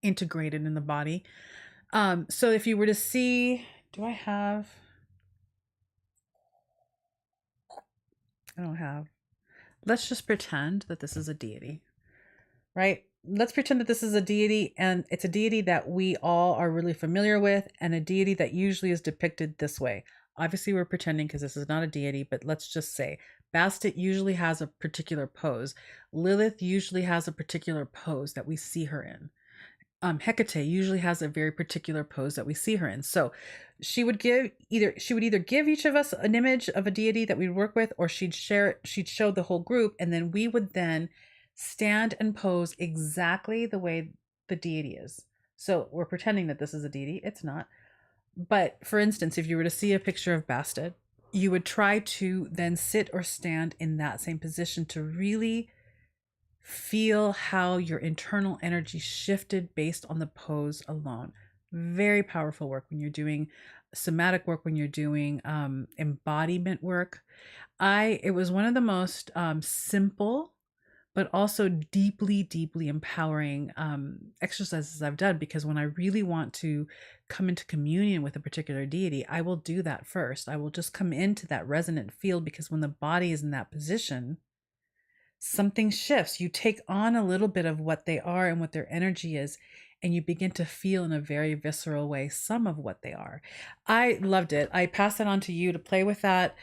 integrated in the body. So if you were to see, I don't have, let's just pretend that this is a deity, right? Let's pretend that this is a deity, and it's a deity that we all are really familiar with, and a deity that usually is depicted this way. Obviously, we're pretending because this is not a deity, but let's just say Bastet usually has a particular pose. Lilith usually has a particular pose that we see her in. Hecate usually has a very particular pose that we see her in. So she would either give each of us an image of a deity that we'd work with, or she'd show the whole group, and then we would then stand and pose exactly the way the deity is. So we're pretending that this is a deity. It's not. But for instance, if you were to see a picture of Bastet, you would try to then sit or stand in that same position to really feel how your internal energy shifted based on the pose alone. Very powerful work when you're doing somatic work, when you're doing embodiment work. It was one of the most simple but also deeply, deeply empowering exercises I've done, because when I really want to come into communion with a particular deity, I will do that first. I will just come into that resonant field, because when the body is in that position, something shifts. You take on a little bit of what they are and what their energy is, and you begin to feel in a very visceral way some of what they are. I loved it. I pass it on to you to play with that,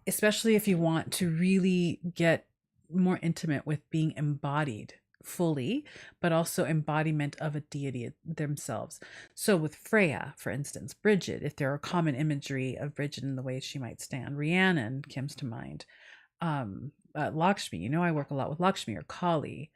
especially if you want to really get more intimate with being embodied fully, but also embodiment of a deity themselves. So with Freya, for instance, Bridget, if there are common imagery of Bridget in the way she might stand, Rhiannon comes to mind. Lakshmi, you know, I work a lot with Lakshmi, or Kali.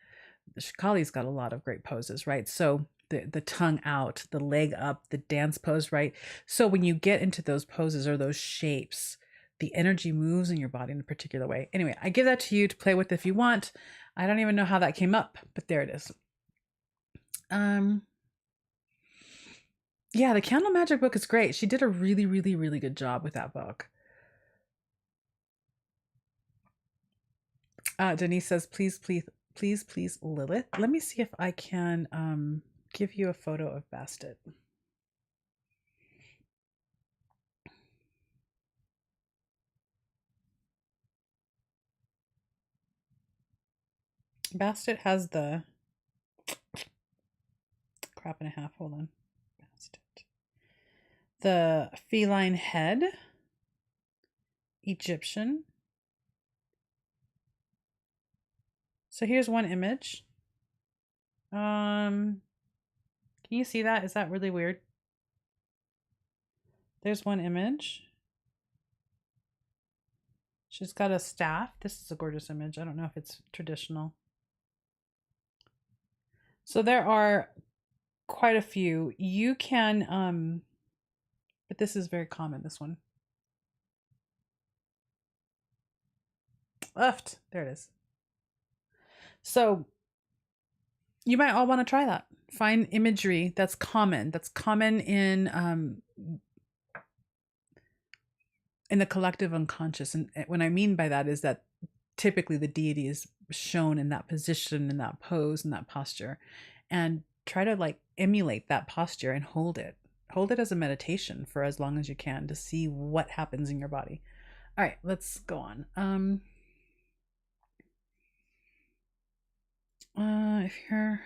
Kali's got a lot of great poses, right? So the tongue out, the leg up, the dance pose, right? So when you get into those poses or those shapes, the energy moves in your body in a particular way. Anyway, I give that to you to play with if you want. I don't even know how that came up, but there it is. Yeah, the Candle Magic book is great. She did a really, really, really good job with that book. Denise says, please, please, please, please, Lilith. Let me see if I can give you a photo of Bastet. Bastet has the crap and a half. Hold on. Bastet. The feline head. Egyptian. So here's one image. Can you see that? Is that really weird? There's one image. She's got a staff. This is a gorgeous image. I don't know if it's traditional. So there are quite a few. You can, but this is very common, this one. Left. There it is. So you might all want to try that. Find imagery that's common in the collective unconscious. And what I mean by that is that typically the deity is shown in that position, in that pose, in that posture, and try to like emulate that posture and hold it as a meditation for as long as you can to see what happens in your body. All right, let's go on. If you're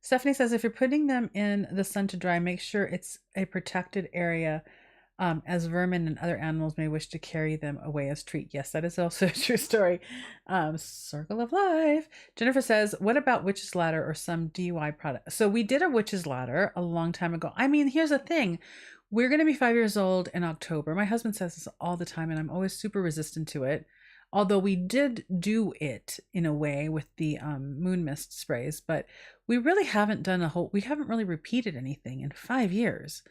Stephanie says, if you're putting them in the sun to dry, make sure it's a protected area, as vermin and other animals may wish to carry them away as treat. Yes, that is also a true story. Circle of life. Jennifer says, what about witch's ladder or some DIY product? So we did a witch's ladder a long time ago. I mean, here's the thing. We're going to be 5 years old in October. My husband says this all the time, and I'm always super resistant to it. Although we did do it in a way with the moon mist sprays, but we really haven't we haven't really repeated anything in 5 years.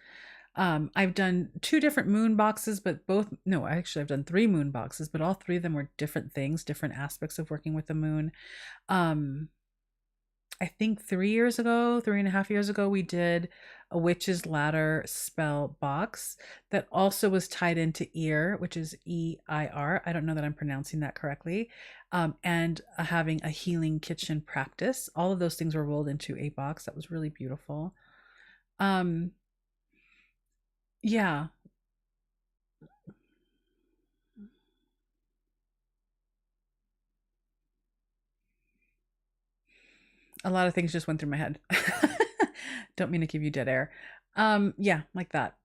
I've done 2 different moon boxes, but I've done 3 moon boxes, but all 3 of them were different things, different aspects of working with the moon. I think 3.5 years ago, we did a witch's ladder spell box that also was tied into ear, which is EIR. I don't know that I'm pronouncing that correctly. And having a healing kitchen practice. All of those things were rolled into a box. That was really beautiful. Yeah. A lot of things just went through my head. Don't mean to give you dead air. Yeah, like that.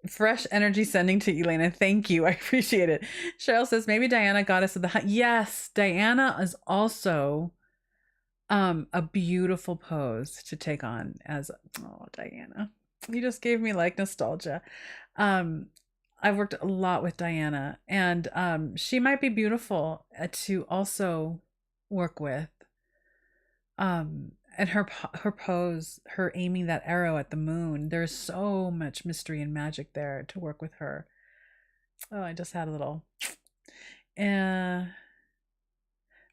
Fresh energy sending to Elena. Thank you. I appreciate it. Cheryl says, maybe Diana, goddess of the hunt. Yes, Diana is also a beautiful pose to take on as, oh, Diana. You just gave me like nostalgia. I've worked a lot with Diana, and she might be beautiful to also work with. And her pose, her aiming that arrow at the moon, there's so much mystery and magic there to work with her. Oh, I just had a little.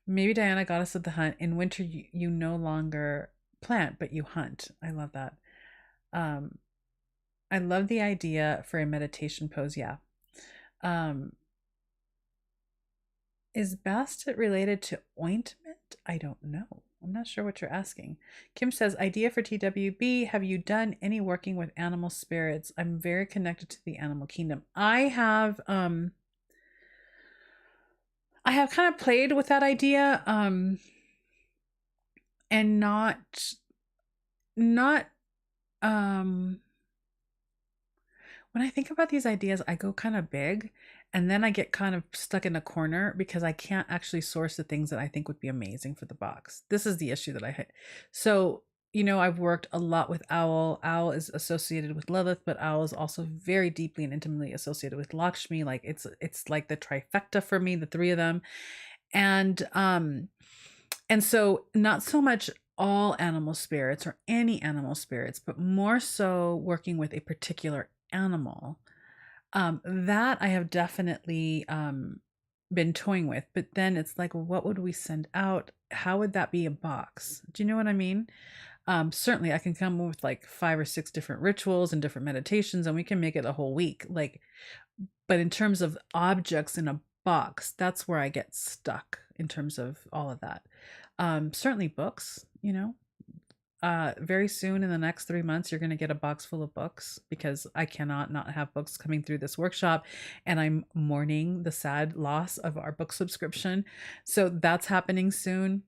Maybe Diana, goddess of the hunt. In winter, you no longer plant, but you hunt. I love that. I love the idea for a meditation pose. Yeah. Is Bastet related to ointment? I don't know. I'm not sure what you're asking. Kim says, idea for TWB. Have you done any working with animal spirits? I'm very connected to the animal kingdom. I have, I have kind of played with that idea, and not when I think about these ideas, I go kind of big, and then I get kind of stuck in a corner because I can't actually source the things that I think would be amazing for the box. This is the issue that I hit. So, I've worked a lot with Owl. Owl is associated with Lilith, but Owl is also very deeply and intimately associated with Lakshmi. Like it's like the trifecta for me, the three of them. And so not so much all animal spirits or any animal spirits, but more so working with a particular animal. That I have definitely been toying with, but then it's like, well, what would we send out? How would that be a box? Do you know what I mean? Certainly I can come with like 5 or 6 different rituals and different meditations, and we can make it a whole week. But in terms of objects in a box, that's where I get stuck in terms of all of that. Certainly books, very soon in the next 3 months, you're going to get a box full of books because I cannot not have books coming through this workshop. And I'm mourning the sad loss of our book subscription. So that's happening soon.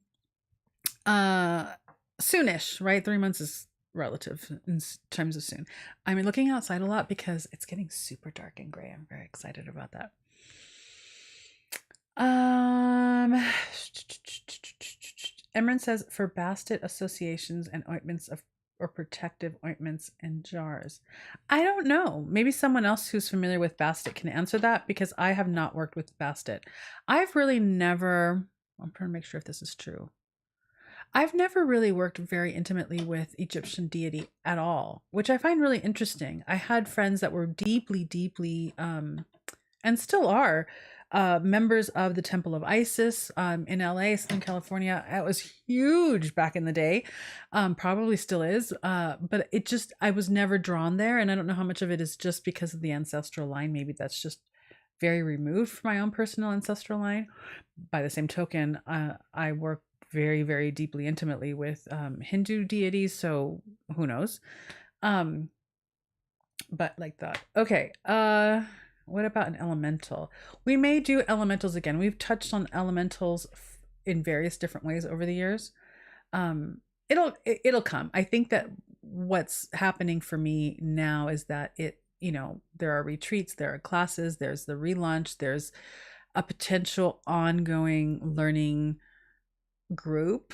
Soonish, right? 3 months is relative in terms of soon. I'm looking outside a lot because it's getting super dark and gray. I'm very excited about that. Emran says for Bastet associations and ointments or protective ointments and jars. I don't know. Maybe someone else who's familiar with Bastet can answer that because I have not worked with Bastet. I've really never, I'm trying to make sure if this is true. I've never really worked very intimately with Egyptian deity at all, which I find really interesting. I had friends that were deeply, and still are, members of the Temple of Isis in LA, Southern California. It was huge back in the day, probably still is, but I was never drawn there. And I don't know how much of it is just because of the ancestral line. Maybe that's just very removed from my own personal ancestral line. By the same token, I work very, very deeply, intimately with Hindu deities, so who knows? But like that. Okay. What about an elemental? We may do elementals again. We've touched on elementals in various different ways over the years. It'll come. I think that what's happening for me now is that there are retreats, there are classes, there's the relaunch, there's a potential ongoing learning group,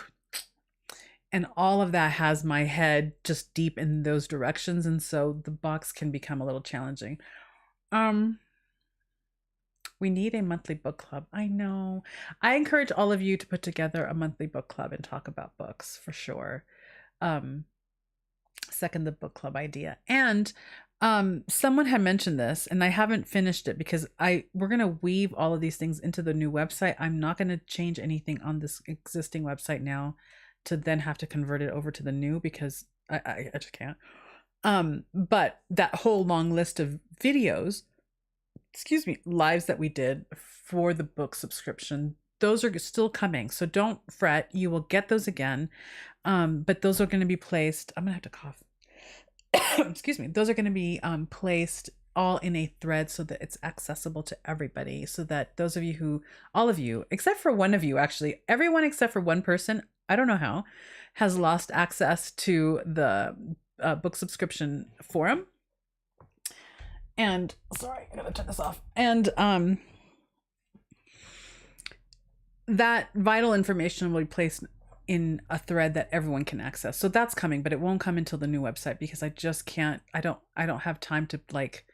and all of that has my head just deep in those directions, and so the box can become a little challenging. We need a monthly book club. I know. I encourage all of you to put together a monthly book club and talk about books for sure. Second the book club idea. And someone had mentioned this, and I haven't finished it because we're going to weave all of these things into the new website. I'm not going to change anything on this existing website now to then have to convert it over to the new because I just can't. But that whole long list of videos, lives that we did for the book subscription, those are still coming. So don't fret, you will get those again. But those are going to be placed, I'm going to have to cough. Excuse me. Those are going to be placed all in a thread so that it's accessible to everybody. So that those of you all of you, except for one of you, actually, everyone except for one person, I don't know how, has lost access to the book subscription forum. And sorry, I gotta turn this off. And that vital information will be placed in a thread that everyone can access. So that's coming, but it won't come until the new website because I just can't, I don't have time to like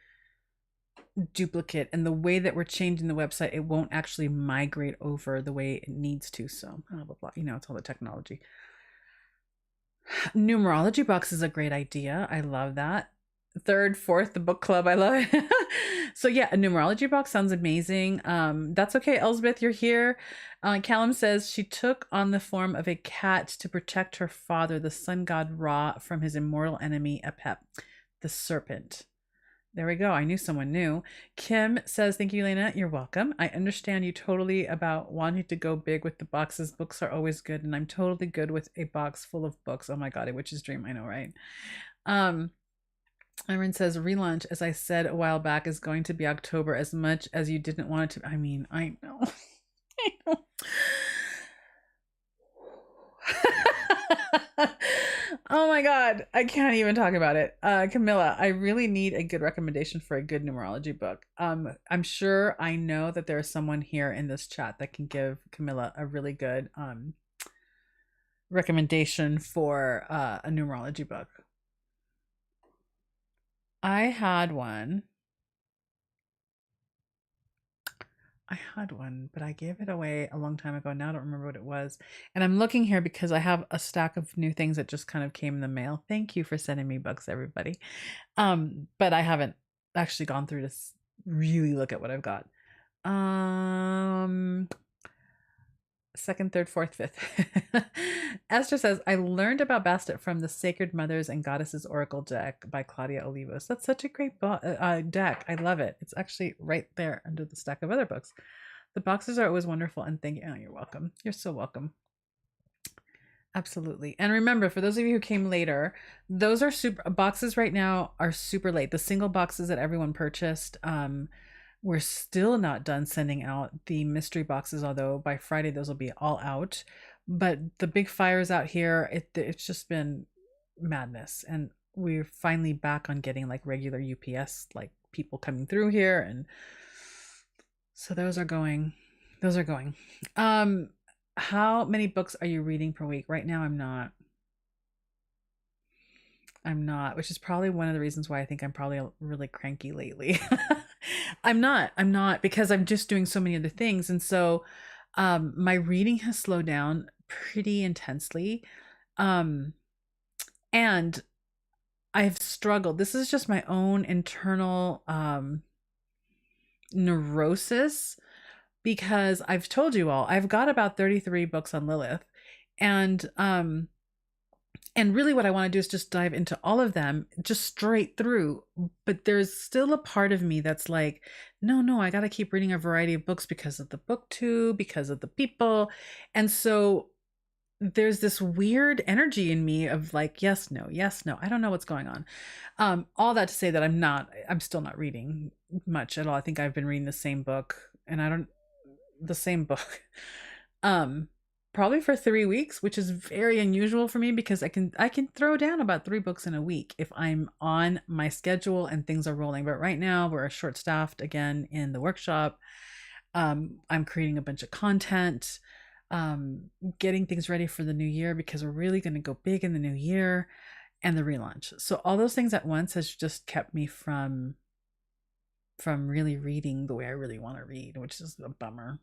duplicate, and the way that we're changing the website, it won't actually migrate over the way it needs to. So blah, blah, blah. It's all the technology. Numerology box is a great idea. I love that. Third, fourth, the book club. I love it. So yeah, a numerology box sounds amazing. That's okay. Elspeth, you're here. Callum says she took on the form of a cat to protect her father, the sun god Ra, from his immortal enemy, Apep, the serpent. There we go. I knew someone knew. Kim says, thank you, Elena. You're welcome. I understand you totally about wanting to go big with the boxes. Books are always good, and I'm totally good with a box full of books. Oh my God, a witch's dream. I know, right? Irene says, relaunch, as I said a while back, is going to be October as much as you didn't want it to. I mean, I know. Oh my god, I can't even talk about it. Camilla, I really need a good recommendation for a good numerology book. I'm sure I know that there's someone here in this chat that can give Camilla a really good recommendation for a numerology book. I had one, but I gave it away a long time ago. Now I don't remember what it was. And I'm looking here because I have a stack of new things that just kind of came in the mail. Thank you for sending me books, everybody. But I haven't actually gone through to really look at what I've got. Second, third, fourth, fifth. Esther says, I learned about Bastet from the Sacred Mothers and Goddesses Oracle deck by Claudia Olivos. That's such a great deck. I love it. It's actually right there under the stack of other books. The boxes are always wonderful, and thank you. Oh, you're welcome. You're so welcome. Absolutely. And remember, for those of you who came later, those are super boxes right now are super late. The single boxes that everyone purchased, we're still not done sending out the mystery boxes, although by Friday those will be all out. But the big fires out here, it's just been madness. And we're finally back on getting like regular UPS, like people coming through here. And so those are going. How many books are you reading per week? Right now, I'm not, which is probably one of the reasons why I think I'm probably really cranky lately. I'm not because I'm just doing so many other things. And so my reading has slowed down pretty intensely. And I've struggled. This is just my own internal neurosis, because I've told you all, I've got about 33 books on Lilith. And really what I want to do is just dive into all of them just straight through. But there's still a part of me that's like, no, I got to keep reading a variety of books because of the booktube, because of the people. And so there's this weird energy in me of like, yes, no. I don't know what's going on. All that to say that I'm still not reading much at all. I think I've been reading the same book probably for 3 weeks, which is very unusual for me because I can throw down about 3 books in a week if I'm on my schedule and things are rolling. But right now we're short staffed again in the workshop. I'm creating a bunch of content, getting things ready for the new year because we're really going to go big in the new year and the relaunch. So all those things at once has just kept me from really reading the way I really want to read, which is a bummer.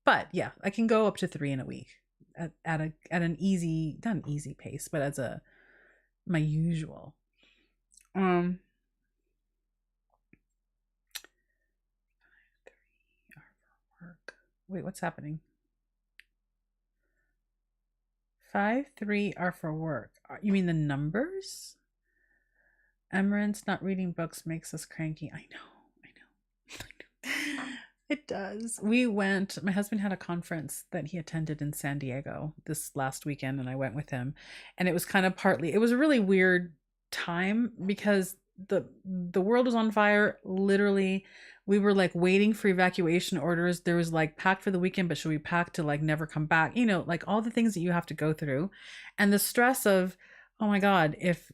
But yeah, I can go up to 3 in a week at an easy, not an easy pace, but as my usual. 5, 3 are for work. Wait, what's happening? 5, 3 are for work. You mean the numbers? Emerald's not reading books makes us cranky. I know. It does. My husband had a conference that he attended in San Diego this last weekend, and I went with him. And it was kind of it was a really weird time because the world was on fire. Literally, we were like waiting for evacuation orders. There was like packed for the weekend, but should we pack to like never come back? Like all the things that you have to go through. And the stress of, oh my God, if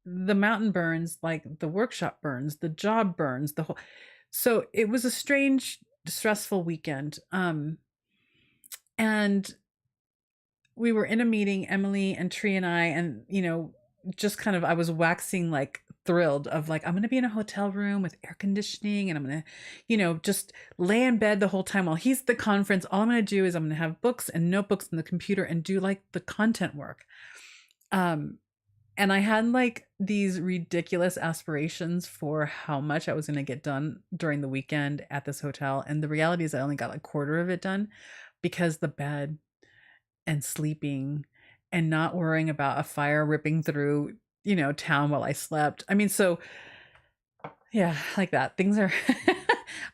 the mountain burns, like the workshop burns, the job burns, so it was a strange, stressful weekend. And we were in a meeting, Emily and Tree and I, and, just kind of, I was waxing like thrilled of like, I'm going to be in a hotel room with air conditioning and I'm going to, just lay in bed the whole time while he's at the conference. All I'm going to do is I'm going to have books and notebooks on the computer and do like the content work. And I had like these ridiculous aspirations for how much I was going to get done during the weekend at this hotel. And the reality is I only got like a quarter of it done because the bed and sleeping and not worrying about a fire ripping through, town while I slept. I mean, so yeah, like that. Things are,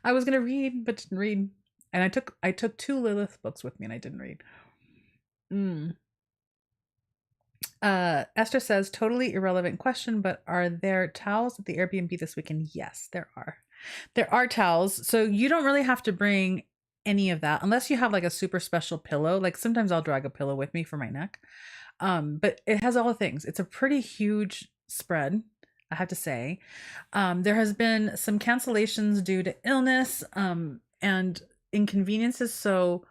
I was going to read, but didn't read. And I took 2 Lilith books with me and I didn't read. Esther says, totally irrelevant question, but are there towels at the Airbnb this weekend? Yes, there are. There are towels. So you don't really have to bring any of that unless you have like a super special pillow. Like sometimes I'll drag a pillow with me for my neck. But it has all the things. It's a pretty huge spread, I have to say. There has been some cancellations due to illness and inconveniences. So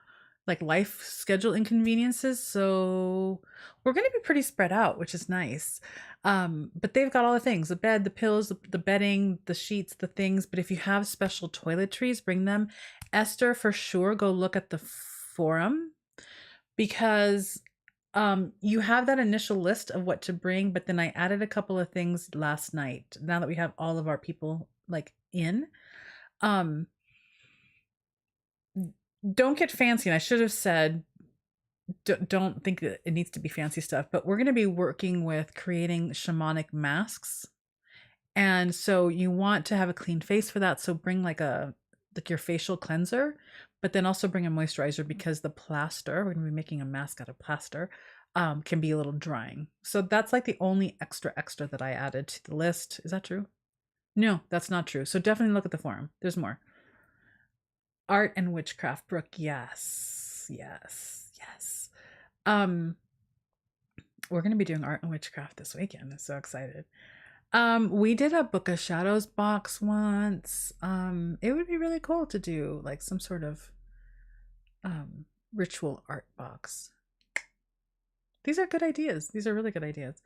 like life schedule inconveniences. So we're going to be pretty spread out, which is nice. But they've got all the things, the bed, the pillows, the bedding, the sheets, the things. But if you have special toiletries, bring them. Esther, for sure, go look at the forum because you have that initial list of what to bring, but then I added a couple of things last night now that we have all of our people like in. Don't get fancy, and I should have said don't think that it needs to be fancy stuff, but we're going to be working with creating shamanic masks, and so you want to have a clean face for that, so bring like your facial cleanser, but then also bring a moisturizer because the plaster, we're going to be making a mask out of plaster, can be a little drying. So that's like the only extra that I added to the list. Is that true? No, that's not true. So definitely look at the forum. There's more. Art and witchcraft, Brooke. Yes. We're going to be doing art and witchcraft this weekend. I'm so excited. We did a Book of Shadows box once. It would be really cool to do like some sort of ritual art box. These are good ideas. These are really good ideas.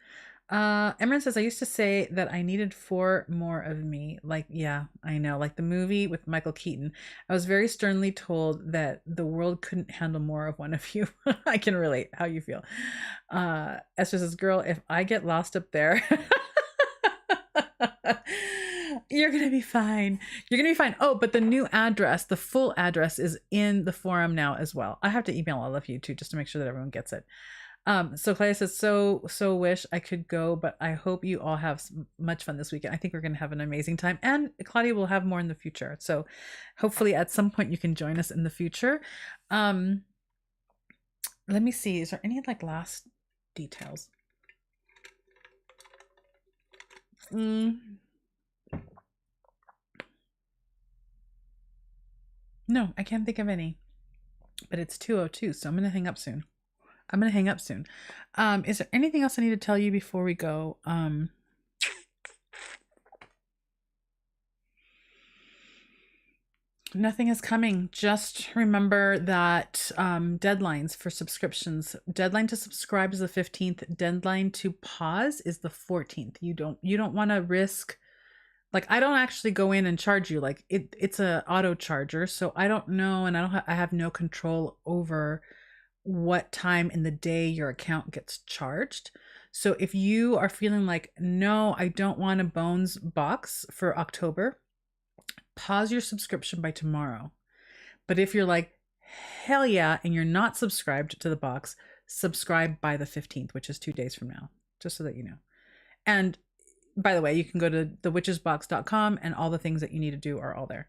Emran says, I used to say that I needed 4 more of me. Like, yeah, I know. Like the movie with Michael Keaton. I was very sternly told that the world couldn't handle more of one of you. I can relate how you feel. Esther says, girl, if I get lost up there, you're going to be fine. You're going to be fine. Oh, but the new address, the full address is in the forum now as well. I have to email all of you too, just to make sure that everyone gets it. So Claudia says, so wish I could go, but I hope you all have much fun this weekend. I think we're going to have an amazing time, and Claudia will have more in the future. So hopefully at some point you can join us in the future. Let me see. Is there any like last details? No, I can't think of any, but it's 2:02, so I'm going to hang up soon. Is there anything else I need to tell you before we go? Nothing is coming. Just remember that deadlines for subscriptions. Deadline to subscribe is the 15th. Deadline to pause is the 14th. You don't want to risk, like, I don't actually go in and charge you. Like it's a auto charger, so I don't know, and I have no control over what time in the day your account gets charged. So if you are feeling like, no, I don't want a bones box for October, pause your subscription by tomorrow. But if you're like, hell yeah, and you're not subscribed to the box, subscribe by the 15th, which is 2 days from now, just so that you know. And by the way, you can go to thewitchesbox.com and all the things that you need to do are all there.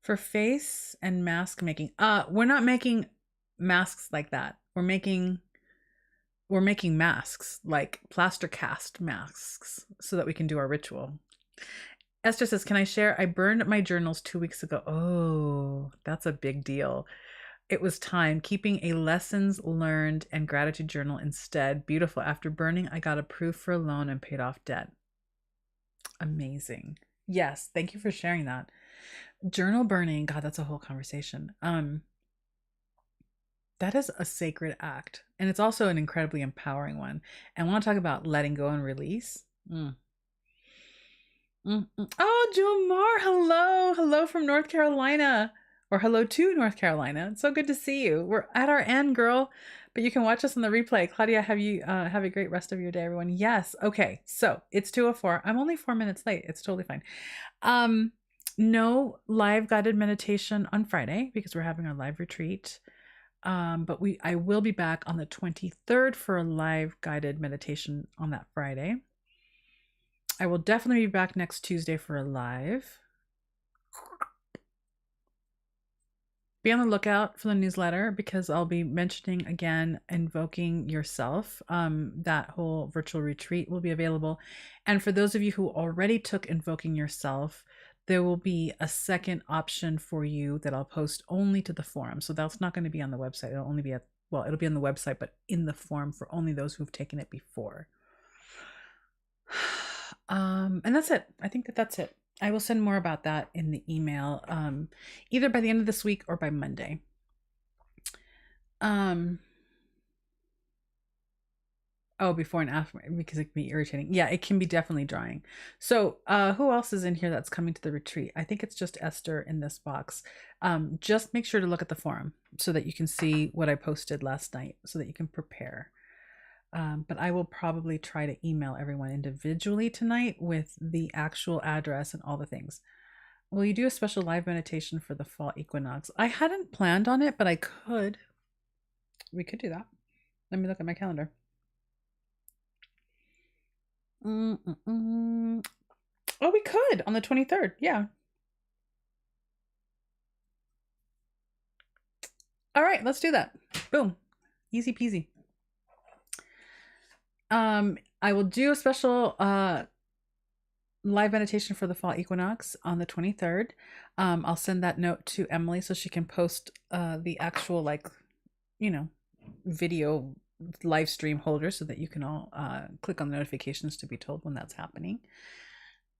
For face and mask making, we're not making masks like that. We're making masks, like plaster cast masks, so that we can do our ritual. Esther says, can I share? I burned my journals 2 weeks ago. Oh, that's a big deal. It was time. Keeping a lessons learned and gratitude journal instead. Beautiful. After burning, I got approved for a loan and paid off debt. Amazing. Yes. Thank you for sharing that. Journal burning. God, that's a whole conversation. That is a sacred act. And it's also an incredibly empowering one. And I want to talk about letting go and release. Oh, Jomar, hello. Hello from North Carolina. Or hello to North Carolina. It's so good to see you. We're at our end, girl. But you can watch us on the replay. Claudia, have a great rest of your day, everyone. Yes. Okay. So it's 2:04. I'm only 4 minutes late. It's totally fine. No live guided meditation on Friday because we're having our live retreat. But I will be back on the 23rd for a live guided meditation on that Friday. I will definitely be back next Tuesday for a live. Be on the lookout for the newsletter because I'll be mentioning again Invoking Yourself. That whole virtual retreat will be available. And for those of you who already took Invoking Yourself, there will be a second option for you that I'll post only to the forum. So that's not going to be on the website. It'll only be it'll be on the website, but in the forum for only those who've taken it before. And that's it. I think that's it. I will send more about that in the email, either by the end of this week or by Monday. Oh, before and after, because it can be irritating. Yeah, it can be definitely drying. So who else is in here that's coming to the retreat? I think it's just Esther in this box. Just make sure to look at the forum so that you can see what I posted last night so that you can prepare. But I will probably try to email everyone individually tonight with the actual address and all the things. Will you do a special live meditation for the fall equinox? I hadn't planned on it, but I could. We could do that. Let me look at my calendar. Oh, we could on the 23rd. Yeah. All right, let's do that. Boom. Easy peasy. I will do a special live meditation for the fall equinox on the 23rd. I'll send that note to Emily so she can post the actual, like, you know, video live stream holder so that you can all click on the notifications to be told when that's happening.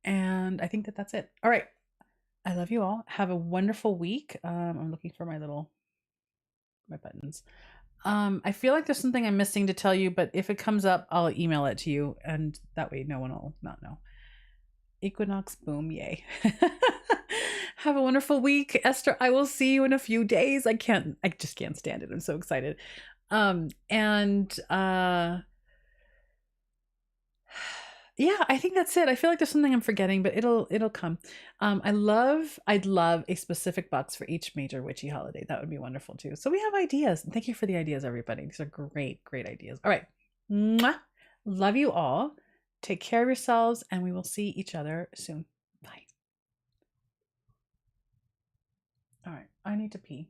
And I think that's it. All right. I love you all. Have a wonderful week. I'm looking for my buttons. I feel like there's something I'm missing to tell you, but if it comes up, I'll email it to you, and that way no one will not know. Equinox, boom, yay. Have a wonderful week, Esther. I will see you in a few days. I just can't stand it. I'm so excited. Yeah, I think that's it. I feel like there's something I'm forgetting, but it'll come. I'd love a specific box for each major witchy holiday. That would be wonderful too. So we have ideas. Thank you for the ideas, everybody. These are great ideas. All right. Mwah. Love you all. Take care of yourselves, and we will see each other soon. Bye. All right. I need to pee.